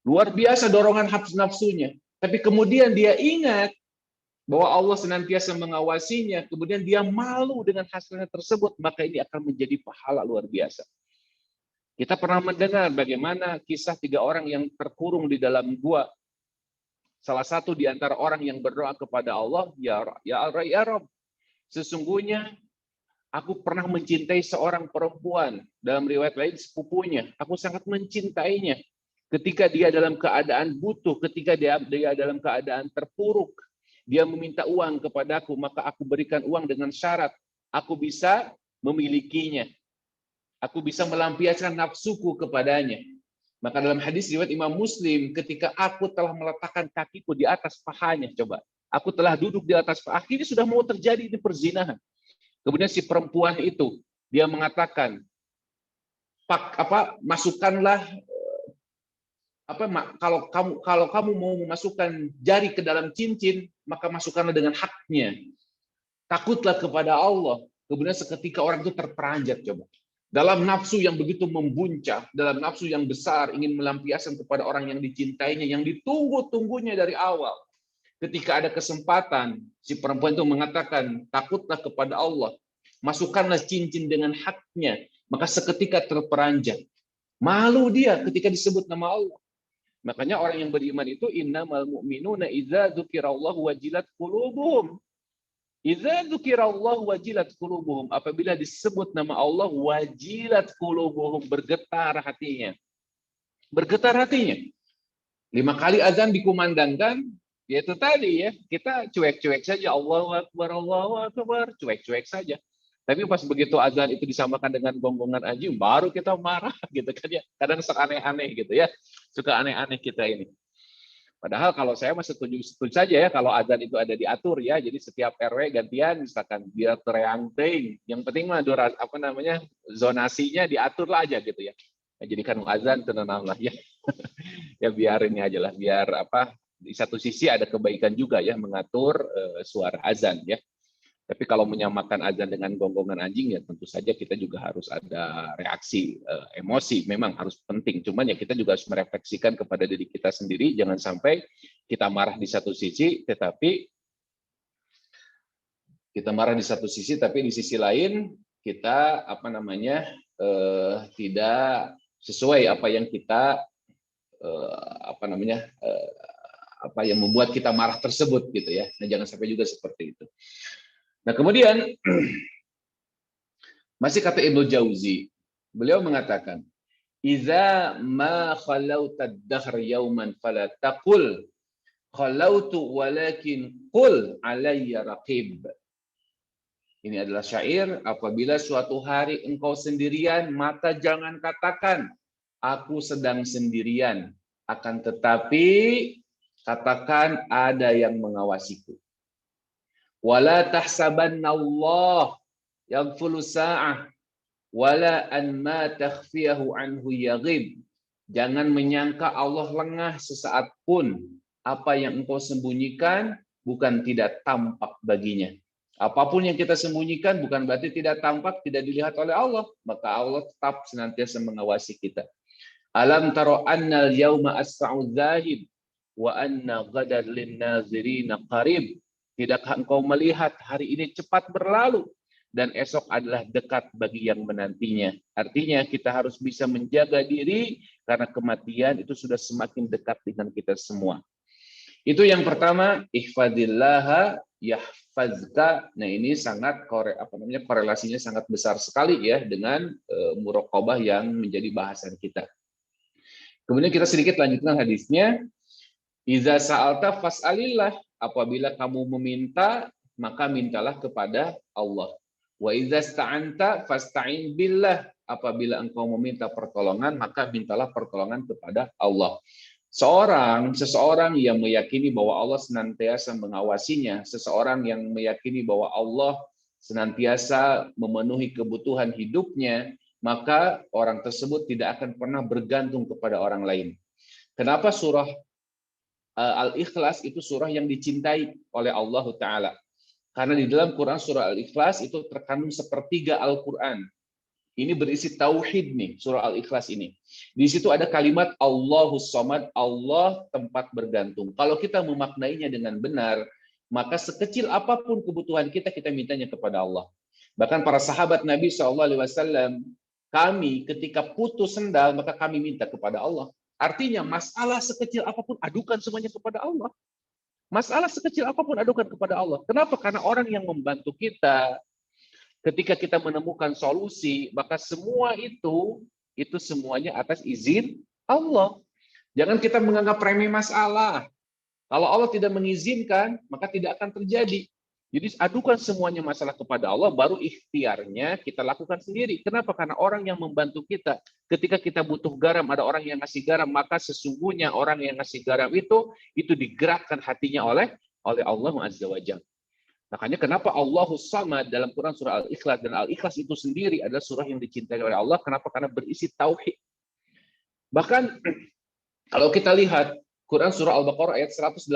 Luar biasa dorongan nafsunya. Tapi kemudian dia ingat bahwa Allah senantiasa mengawasinya, kemudian dia malu dengan hasratnya tersebut, maka ini akan menjadi pahala luar biasa. Kita pernah mendengar bagaimana kisah 3 orang yang terkurung di dalam gua. Salah satu di antara orang yang berdoa kepada Allah, ya Rabb, sesungguhnya aku pernah mencintai seorang perempuan, dalam riwayat lain sepupunya. Aku sangat mencintainya. Ketika dia dalam keadaan butuh, ketika dia dalam keadaan terpuruk, dia meminta uang kepadaku, maka aku berikan uang dengan syarat aku bisa memilikinya. Aku bisa melampiaskan nafsuku kepadanya. Maka dalam hadis riwayat Imam Muslim, ketika aku telah meletakkan kakiku di atas pahanya, coba, aku telah duduk di atas paha, akhirnya sudah mau terjadi di perzinahan. Kemudian si perempuan itu, dia mengatakan, masukkanlah kalau kamu mau memasukkan jari ke dalam cincin, maka masukkanlah dengan haknya. Takutlah kepada Allah. Kemudian seketika orang itu terperanjat, coba. Dalam nafsu yang begitu membuncah, dalam nafsu yang besar, ingin melampiaskan kepada orang yang dicintainya, yang ditunggu-tunggunya dari awal. Ketika ada kesempatan, si perempuan itu mengatakan, takutlah kepada Allah, masukkanlah cincin dengan haknya, maka seketika terperanjat. Malu dia ketika disebut nama Allah. Makanya orang yang beriman itu, innamal mu'minuna idza dzukirallahu wajilat qulubuhum. Idza dzukirallahu wajilat qulubuhum, apabila disebut nama Allah, wajilat qulubuhum, bergetar hatinya. Bergetar hatinya. 5 kali azan dikumandangkan, yaitu tadi ya, kita cuek-cuek saja, Allahu Akbar, cuek-cuek saja. Tapi pas begitu azan itu disamakan dengan gonggongan anjing, baru kita marah gitu kan ya. Kadang suka aneh-aneh gitu ya. Suka aneh-aneh kita ini. Padahal kalau saya masih setuju saja ya kalau azan itu ada diatur ya. Jadi setiap RW gantian misalkan biar tereanting. Yang penting mah zonasinya diatur lah aja gitu ya. Nah, jadi kan azan tenang lah ya. Ya biar ini aja lah, biar di satu sisi ada kebaikan juga ya mengatur suara azan ya. Tapi kalau menyamakan azan dengan gonggongan anjing ya tentu saja kita juga harus ada reaksi emosi, memang harus penting. Cuman ya kita juga harus merefleksikan kepada diri kita sendiri, jangan sampai kita marah di satu sisi, tapi di sisi lain kita tidak sesuai apa yang kita apa yang membuat kita marah tersebut gitu ya. Nah, jangan sampai juga seperti itu. Nah, kemudian masih kata Ibnu Jauzi, beliau mengatakan, "Idza ma khalauta ad-dahr yawman fala taqul khalautu walakin qul alayya raqib." Ini adalah syair, apabila suatu hari engkau sendirian, maka jangan katakan aku sedang sendirian, akan tetapi katakan ada yang mengawasiku. Wala tahsabanna Allah yaghfulu sa'ah wala an ma takhfiyahu anhu yaghib. Jangan menyangka Allah lengah sesaat pun. Apa yang engkau sembunyikan bukan tidak tampak baginya. Apapun yang kita sembunyikan bukan berarti tidak tampak, tidak dilihat oleh Allah. Maka Allah tetap senantiasa mengawasi kita. Alam taro annal yawma asra'u dzahib wa anna ghadar lin nazirina qarib. Tidakkah engkau melihat hari ini cepat berlalu dan esok adalah dekat bagi yang menantinya. Artinya kita harus bisa menjaga diri karena kematian itu sudah semakin dekat dengan kita semua. Itu yang pertama, ihfadillaha yahfazka. Nah, ini sangat korelasinya sangat besar sekali ya dengan muraqabah yang menjadi bahasan kita. Kemudian kita sedikit lanjutkan hadisnya. Iza sa'alta fas'alillah. Apabila kamu meminta, maka mintalah kepada Allah. Wa iza sta'anta fasta'in billah. Apabila engkau meminta pertolongan, maka mintalah pertolongan kepada Allah. Seseorang yang meyakini bahwa Allah senantiasa mengawasinya, seseorang yang meyakini bahwa Allah senantiasa memenuhi kebutuhan hidupnya, maka orang tersebut tidak akan pernah bergantung kepada orang lain. Kenapa surah Al-Ikhlas itu surah yang dicintai oleh Allah Ta'ala? Karena di dalam Quran surah Al-Ikhlas itu terkandung sepertiga Al-Quran. Ini berisi tauhid nih, surah Al-Ikhlas ini. Di situ ada kalimat Allahus Samad, Allah tempat bergantung. Kalau kita memaknainya dengan benar, maka sekecil apapun kebutuhan kita, kita mintanya kepada Allah. Bahkan para sahabat Nabi SAW, kami ketika putus sendal, maka kami minta kepada Allah. Artinya masalah sekecil apapun adukan semuanya kepada Allah. Masalah sekecil apapun adukan kepada Allah. Kenapa? Karena orang yang membantu kita, ketika kita menemukan solusi, maka semua itu semuanya atas izin Allah. Jangan kita menganggap remeh masalah. Kalau Allah tidak mengizinkan, maka tidak akan terjadi. Jadi adukan semuanya masalah kepada Allah, baru ikhtiarnya kita lakukan sendiri. Kenapa? Karena orang yang membantu kita. Ketika kita butuh garam, ada orang yang ngasih garam, maka sesungguhnya orang yang ngasih garam itu digerakkan hatinya oleh Allah Azza wa Jalla. Makanya kenapa Allahus Samad dalam Quran surah Al-Ikhlas, dan Al-Ikhlas itu sendiri adalah surah yang dicintai oleh Allah. Kenapa? Karena berisi tauhid. Bahkan kalau kita lihat Quran surah Al-Baqarah ayat 186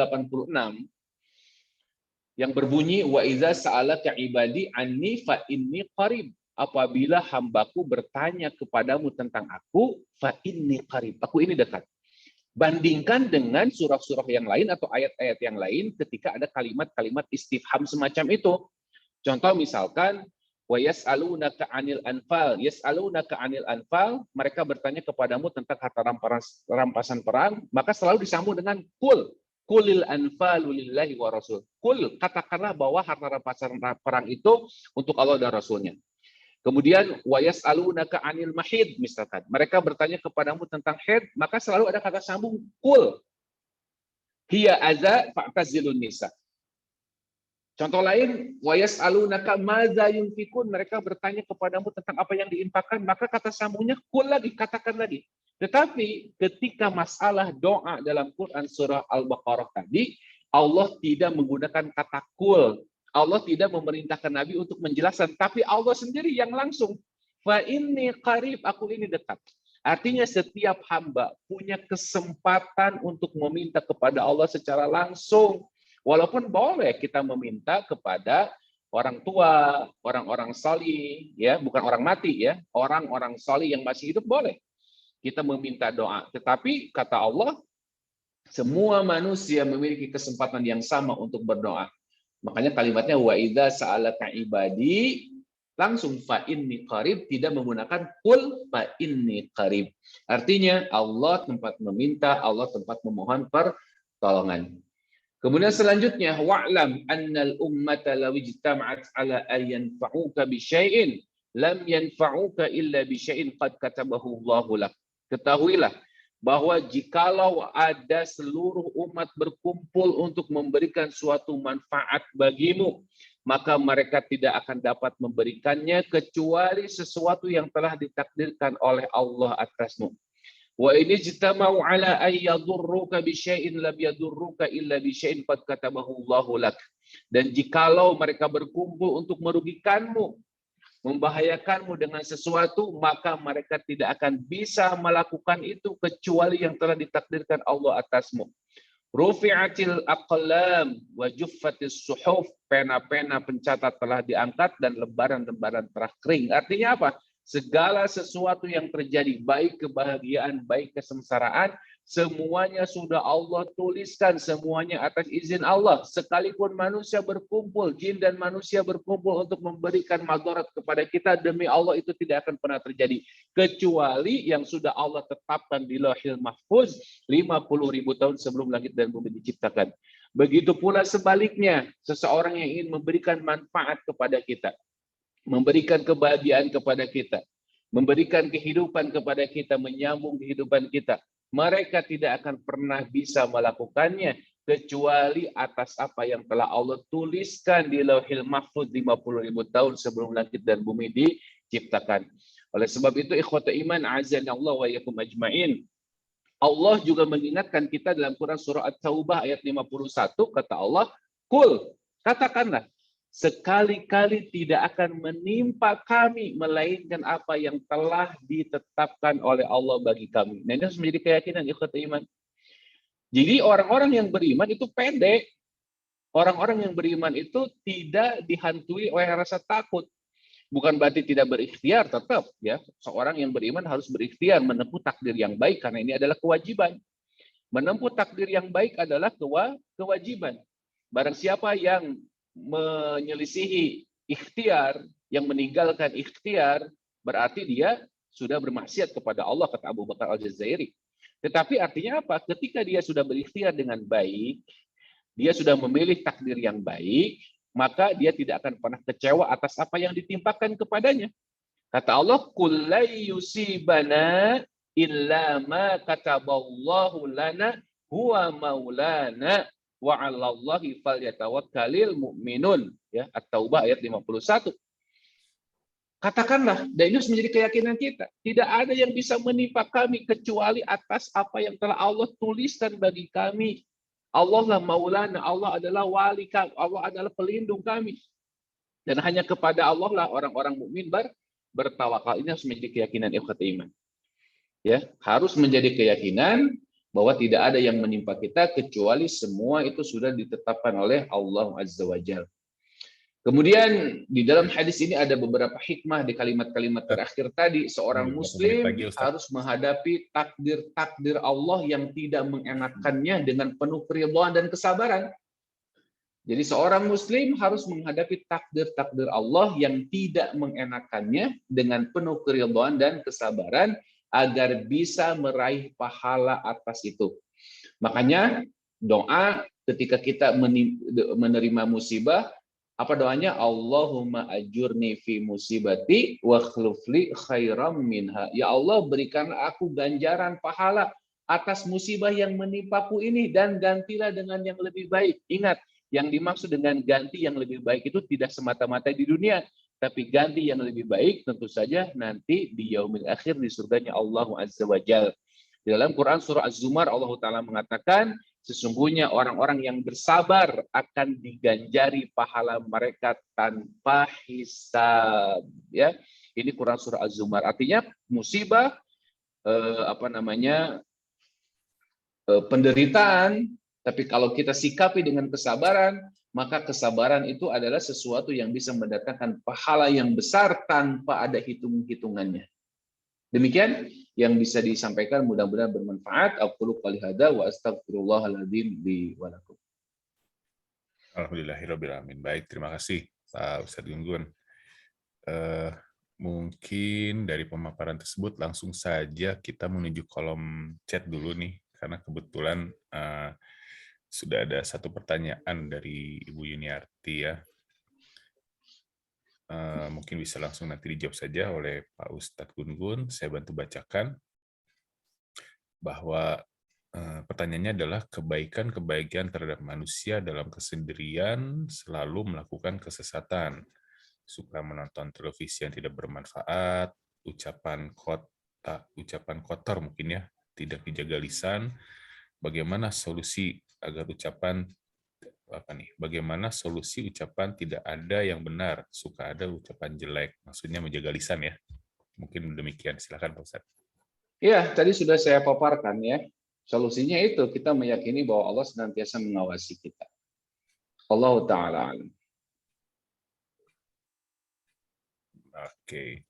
yang berbunyi wa idza sa'alaka ibadi anni fa inni qarib. Apabila hambaku bertanya kepadamu tentang aku, fa inni qarib. Aku ini dekat. Bandingkan dengan surah-surah yang lain atau ayat-ayat yang lain ketika ada kalimat-kalimat istifham semacam itu. Contoh misalkan wa yas'alunaka 'anil anfal. Yas'alunaka 'anil anfal, mereka bertanya kepadamu tentang harta rampasan perang, maka selalu disambung dengan kul. Kulil anfalu lillahi wa rasul. Kul, katakanlah bahwa harta rampasan perang itu untuk Allah dan Rasulnya. Kemudian wa yas'alunaka 'anil mahid, misalkan. Mereka bertanya kepadamu tentang haid, maka selalu ada kata sambung kul. Hiya adza fa'tazilun nisa. Contoh lain, wa yas'alunaka madza yunfikun, mereka bertanya kepadamu tentang apa yang diinfakkan, maka kata sambungnya kul lagi, katakan lagi. Tetapi ketika masalah doa dalam Quran surah Al-Baqarah tadi, Allah tidak menggunakan kata kul. Allah tidak memerintahkan Nabi untuk menjelaskan, tapi Allah sendiri yang langsung. Fa inni qarib, aku ini dekat. Artinya setiap hamba punya kesempatan untuk meminta kepada Allah secara langsung. Walaupun boleh kita meminta kepada orang tua, orang-orang salih, ya, bukan orang mati, ya, orang-orang salih yang masih hidup boleh kita meminta doa. Tetapi kata Allah, semua manusia memiliki kesempatan yang sama untuk berdoa. Makanya kalimatnya wa idza sa'alaka ibadi, langsung fa inni qarib, tidak menggunakan qul fa inni qarib. Artinya Allah tempat meminta, Allah tempat memohon pertolongan. Kemudian selanjutnya wa'lam annal ummata law ijtama'at ala an yanfa'uka bi syai'in lam yanfa'uka illa bi syai'in qad katabahu Allahu lak. Ketahuilah bahwa jikalau ada seluruh umat berkumpul untuk memberikan suatu manfaat bagimu, maka mereka tidak akan dapat memberikannya kecuali sesuatu yang telah ditakdirkan oleh Allah atasmu. Wa in ijtama'u ala ay yadurruka bi syai'in lam yadurruka illa bi syai'in qad katabahu Allahu lak. Dan jikalau mereka berkumpul untuk merugikanmu, membahayakanmu dengan sesuatu, maka mereka tidak akan bisa melakukan itu kecuali yang telah ditakdirkan Allah atasmu. Rufi'atil aqlam wa juffatis suhuf, pena-pena pencatat telah diangkat dan lembaran-lembaran telah kering. Artinya apa? Segala sesuatu yang terjadi, baik kebahagiaan, baik kesengsaraan, semuanya sudah Allah tuliskan, semuanya atas izin Allah. Sekalipun manusia berkumpul, jin dan manusia berkumpul untuk memberikan madarat kepada kita, demi Allah itu tidak akan pernah terjadi. Kecuali yang sudah Allah tetapkan di Lauhil Mahfuz 50.000 tahun sebelum langit dan bumi diciptakan. Begitu pula sebaliknya, seseorang yang ingin memberikan manfaat kepada kita, memberikan kebahagiaan kepada kita, memberikan kehidupan kepada kita, menyambung kehidupan kita, mereka tidak akan pernah bisa melakukannya kecuali atas apa yang telah Allah tuliskan di Lauhil Mahfuz 50.000 tahun sebelum langit dan bumi diciptakan. Oleh sebab itu, ikhwata iman, azanallahu wa iyyakum ajmain, Allah juga mengingatkan kita dalam Quran surah At-Taubah ayat 51, kata Allah, kul, katakanlah, sekali-kali tidak akan menimpa kami melainkan apa yang telah ditetapkan oleh Allah bagi kami. Nah, ini harus menjadi keyakinan ikhwat iman. Jadi orang-orang yang beriman itu pede. Orang-orang yang beriman itu tidak dihantui oleh rasa takut. Bukan berarti tidak berikhtiar, tetap ya. Seorang yang beriman harus berikhtiar menempuh takdir yang baik karena ini adalah kewajiban. Menempuh takdir yang baik adalah kewajiban. Barang siapa yang menyelisihi ikhtiar, yang meninggalkan ikhtiar, berarti dia sudah bermaksiat kepada Allah, kata Abu Bakar Al-Jazairi. Tetapi artinya apa? Ketika dia sudah berikhtiar dengan baik, dia sudah memilih takdir yang baik, maka dia tidak akan pernah kecewa atas apa yang ditimpakan kepadanya. Kata Allah, "Qul la yusibana illa ma kataballahu lana huwa maulana." wa 'alallahi falyatawakkalul mu'minun, ya, At-Taubah ayat 51. Katakanlah, dan ini harus menjadi keyakinan kita, tidak ada yang bisa menimpa kami kecuali atas apa yang telah Allah tuliskan bagi kami. Allah lah maulana, Allah adalah wali kami, Allah adalah pelindung kami. Dan hanya kepada Allah lah orang-orang mukmin bertawakal. Ini harus menjadi keyakinan ikhwat iman. Ya, harus menjadi keyakinan bahwa tidak ada yang menimpa kita kecuali semua itu sudah ditetapkan oleh Allah Azza wa Jalla. Kemudian di dalam hadis ini ada beberapa hikmah di kalimat-kalimat terakhir tadi. Seorang muslim harus menghadapi takdir-takdir Allah yang tidak mengenakannya dengan penuh keridhaan dan kesabaran. Jadi seorang muslim harus menghadapi takdir-takdir Allah yang tidak mengenakannya dengan penuh keridhaan dan kesabaran agar bisa meraih pahala atas itu. Makanya doa ketika kita menerima musibah, apa doanya? Allahumma ajurni fi musibati wa khlufli khairam minha. Ya Allah, berikanlah aku ganjaran pahala atas musibah yang menimpaku ini dan gantilah dengan yang lebih baik. Ingat, yang dimaksud dengan ganti yang lebih baik itu tidak semata-mata di dunia, tapi ganti yang lebih baik tentu saja nanti di yaumil akhir di surganya Allah Azza wa Jalla. Di dalam Quran surah Az-Zumar Allah Ta'ala mengatakan, sesungguhnya orang-orang yang bersabar akan diganjari pahala mereka tanpa hisab. Ya, ini Quran surah Az-Zumar. Artinya musibah, penderitaan, tapi kalau kita sikapi dengan kesabaran, maka kesabaran itu adalah sesuatu yang bisa mendatangkan pahala yang besar tanpa ada hitung-hitungannya. Demikian yang bisa disampaikan, mudah-mudahan bermanfaat. Aqulu qouli hadza wa astaghfirullahaladzim li wa lakum. Alhamdulillahirabbil alamin. Baik, terima kasih Pak Ustadz Gun-Gun. Mungkin dari pemaparan tersebut langsung saja kita menuju kolom chat dulu nih, karena kebetulan sudah ada satu pertanyaan dari Ibu Yuniarti ya. Mungkin bisa langsung nanti dijawab saja oleh Pak Ustadz Gun-Gun. Saya bantu bacakan bahwa pertanyaannya adalah kebaikan-kebaikan terhadap manusia dalam kesendirian selalu melakukan kesesatan, suka menonton televisi yang tidak bermanfaat, ucapan kotor mungkin ya, tidak dijaga lisan. Bagaimana solusi agar bagaimana solusi ucapan tidak ada yang benar, suka ada ucapan jelek, maksudnya menjaga lisan ya. Mungkin demikian, silakan Pak Ustadz. Iya, tadi sudah saya paparkan ya. Solusinya itu kita meyakini bahwa Allah senantiasa mengawasi kita. Allah Ta'ala alam. Oke.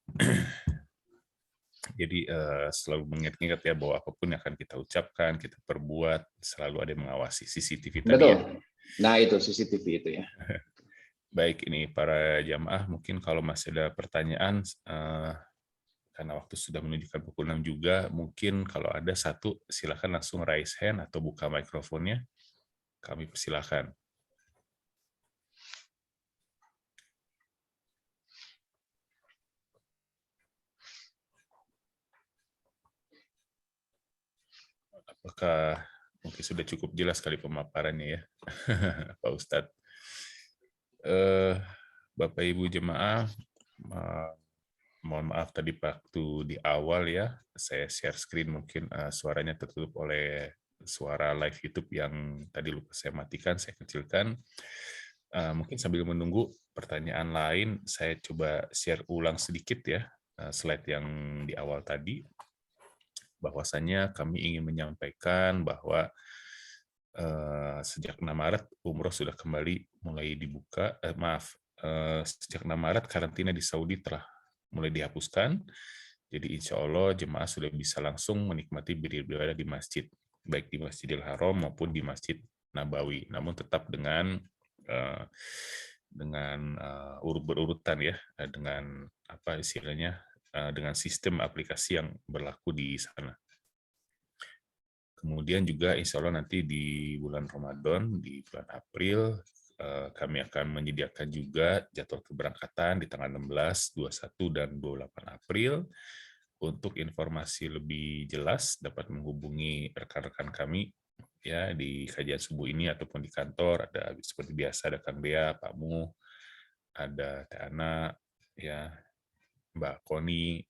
Jadi selalu mengingat-ingat ya bahwa apapun yang akan kita ucapkan, kita perbuat, selalu ada yang mengawasi. CCTV tadi. Betul. Ya. Nah itu CCTV itu ya. Baik, ini para jamaah mungkin kalau masih ada pertanyaan, karena waktu sudah menunjukkan pukul 6 juga, mungkin kalau ada satu silakan langsung raise hand atau buka mikrofonnya. Kami persilakan. Apakah mungkin sudah cukup jelas kali pemaparannya ya, Pak Ustadz. Bapak Ibu jemaah, mohon maaf tadi waktu di awal ya, saya share screen mungkin suaranya tertutup oleh suara live YouTube yang tadi lupa saya matikan, saya kecilkan. Mungkin sambil menunggu pertanyaan lain, saya coba share ulang sedikit ya, slide yang di awal tadi. Bahwasanya kami ingin menyampaikan bahwa sejak 6 Maret umroh sudah kembali mulai dibuka. Sejak 6 Maret karantina di Saudi telah mulai dihapuskan. Jadi insya Allah jemaah sudah bisa langsung menikmati beribadah di masjid, baik di Masjidil Haram maupun di Masjid Nabawi. Namun tetap dengan berurutan ya, dengan apa istilahnya, dengan sistem aplikasi yang berlaku di sana. Kemudian juga insya Allah nanti di bulan Ramadan, di bulan April, kami akan menyediakan juga jadwal keberangkatan di tanggal 16, 21, dan 28 April. Untuk informasi lebih jelas dapat menghubungi rekan-rekan kami ya di kajian subuh ini ataupun di kantor. Ada seperti biasa, ada Kang Dea, Pak Mu, ada Teh Ana, ya Mbak Koni,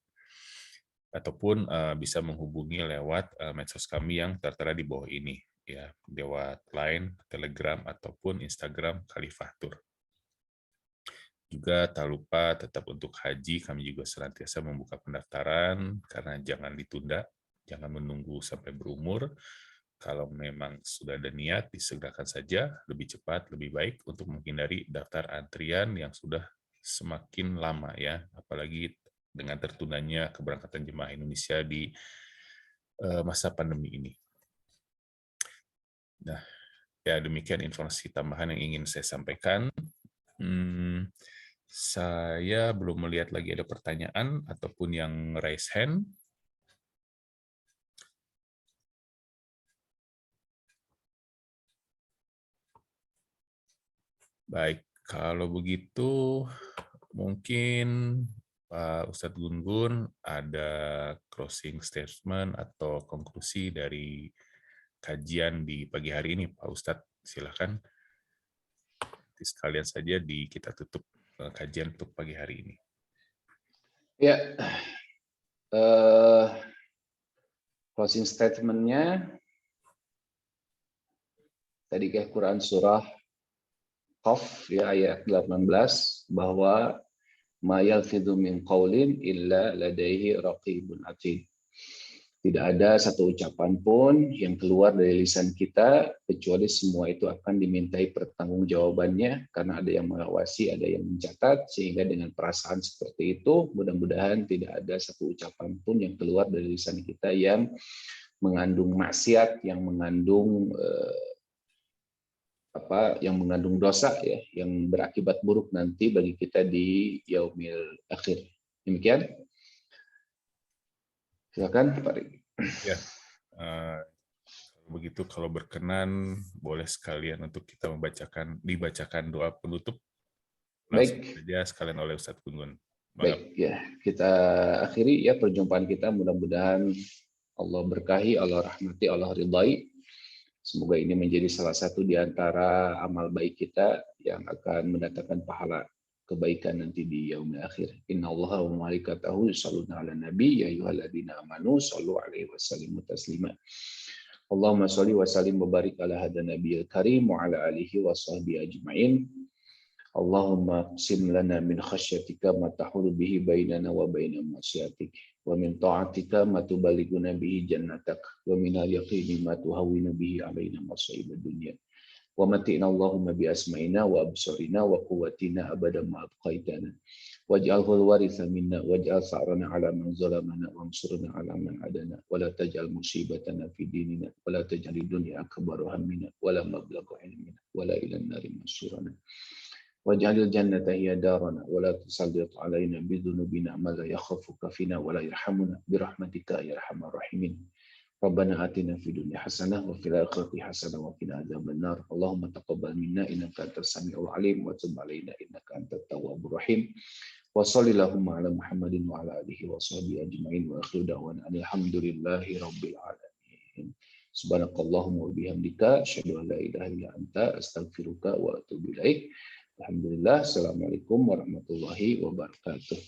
ataupun bisa menghubungi lewat medsos kami yang tertera di bawah ini, ya lewat Line, Telegram ataupun Instagram Khalifatur. Juga tak lupa tetap untuk haji kami juga senantiasa membuka pendaftaran karena jangan ditunda, jangan menunggu sampai berumur. Kalau memang sudah ada niat disegerakan saja, lebih cepat lebih baik untuk menghindari daftar antrian yang sudah semakin lama ya, apalagi dengan tertundanya keberangkatan jemaah Indonesia di masa pandemi ini. Nah, ya demikian informasi tambahan yang ingin saya sampaikan. Saya belum melihat lagi ada pertanyaan ataupun yang raise hand. Baik, kalau begitu mungkin Pak Ustadz Gun-Gun ada closing statement atau konklusi dari kajian di pagi hari ini, Pak Ustadz. Silakan. Sekalian saja kita tutup kajian untuk pagi hari ini. Ya, closing statement-nya tadi ke Quran surah Qaf ya ayat 18 bahwa ma yalfidhu min qaulin illa ladaihi raqibun atid. Tidak ada satu ucapan pun yang keluar dari lisan kita kecuali semua itu akan dimintai pertanggungjawabannya karena ada yang mengawasi, ada yang mencatat, sehingga dengan perasaan seperti itu mudah-mudahan tidak ada satu ucapan pun yang keluar dari lisan kita yang mengandung maksiat, yang mengandung dosa ya, yang berakibat buruk nanti bagi kita di yaumil akhir. Demikian. Silakan Pak Riki. Ya, begitu kalau berkenan boleh sekalian untuk kita dibacakan doa penutup. Langsung saja sekalian oleh Ustadz Gun-Gun. Baik ya, kita akhiri ya perjumpaan kita, mudah-mudahan Allah berkahi, Allah rahmati, Allah ridai. Semoga ini menjadi salah satu di antara amal baik kita yang akan mendatangkan pahala kebaikan nanti di yaumil akhir. Innallaha wa malaikatahu yusholluna 'alan nabi ya ayyuhalladzina amanu shollu 'alaihi wa sallimu taslima. Allahumma sholli wa sallim wa barik ala hadan nabiyil karim wa ala alihi wa sahbihi ajma'in. Allahumma qsim lana min khasyatika ma tahulu bihi bainana wa baina ma'siyatik wa min ta'atika ma tuballighuna bihi jannatak wa min al-yaqini ma tuhawwinu bihi 'alaina masa'ibad dunya. Wa matina Allahumma bi asma'ina wa absarina wa quwwatina abadan ma abqaitana waj'alhu al-waritha minna waj'al sa'rana 'ala man zalamana wansurna 'ala man adana wa la taj'al musibatana fi dinina wa la taj'al ad-dunya akbar hammina wa la mablagha 'ilmina wa la ila an-nari masirana waj'al al-jannata hiya darana wa la tusallit 'alaina bi dhunubina ma la yakhafuka fina wa la yarhamuna bi rahmatika ya arhamar rahimin. Rabbana atina fid dunya hasanah wa fil akhirati hasanah wa qina adzabannar. Allahumma taqabbal minna innaka antas samiul alim wa tub alaina innaka antat tawwabur rahim. Wa sallallahu ala Muhammadin wa ala alihi wa sahbihi ajma'in wa akhiru da'wana alhamdulillahi rabbil alamin. Subhanakallahumma wa bihamdika asyhadu an la ilaha illa anta astaghfiruka wa atubu ilaik. Alhamdulillah. Assalamualaikum warahmatullahi wabarakatuh.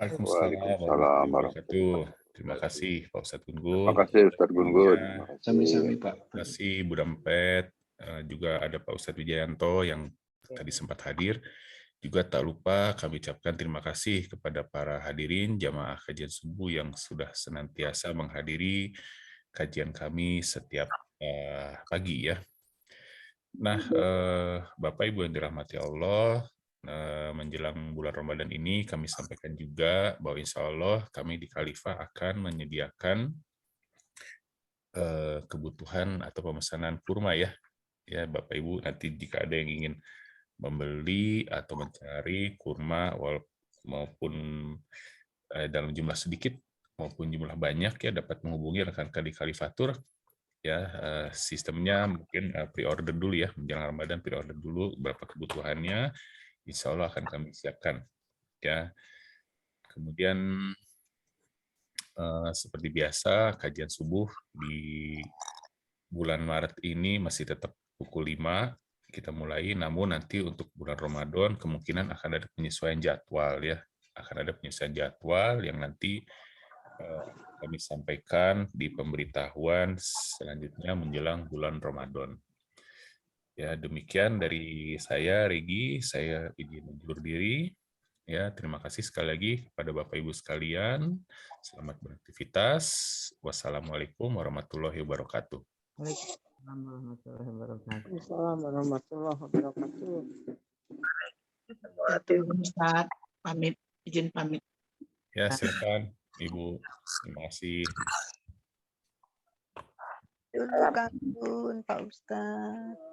Waalaikumsalam warahmatullahi wabarakatuh. Terima kasih Pak Ustadz Gun-Gun. Terima kasih Ustadz Gun-Gun. Sami-sami Pak. Terima kasih Bu Dampet. Juga ada Pak Ustadz Wijayanto yang tadi sempat hadir. Juga tak lupa kami ucapkan terima kasih kepada para hadirin jamaah kajian subuh yang sudah senantiasa menghadiri kajian kami setiap pagi ya. Nah, Bapak Ibu yang dirahmati Allah, menjelang bulan Ramadan ini kami sampaikan juga bahwa insya Allah kami di Khalifah akan menyediakan kebutuhan atau pemesanan kurma ya Bapak Ibu, nanti jika ada yang ingin membeli atau mencari kurma maupun dalam jumlah sedikit maupun jumlah banyak ya dapat menghubungi rekan-rekan di Khalifatur ya. Sistemnya mungkin pre-order dulu ya, menjelang Ramadan pre-order dulu berapa kebutuhannya, insya Allah akan kami siapkan ya. Kemudian seperti biasa kajian subuh bulan Maret ini masih tetap pukul 5 kita mulai, namun nanti untuk bulan Ramadan kemungkinan akan ada penyesuaian jadwal ya. Akan ada penyesuaian jadwal yang nanti kami sampaikan di pemberitahuan selanjutnya menjelang bulan Ramadan. Ya, demikian dari saya, Regi. Saya izin undur diri. Ya, terima kasih sekali lagi kepada Bapak Ibu sekalian. Selamat beraktivitas. Wassalamualaikum warahmatullahi wabarakatuh. Waalaikumsalam warahmatullahi wabarakatuh. Assalamualaikum warahmatullahi wabarakatuh. Satu Ustaz, pamit, izin pamit. Ya, silakan Ibu. Terima kasih. Dulu Kang Bun, Pak Ustadz.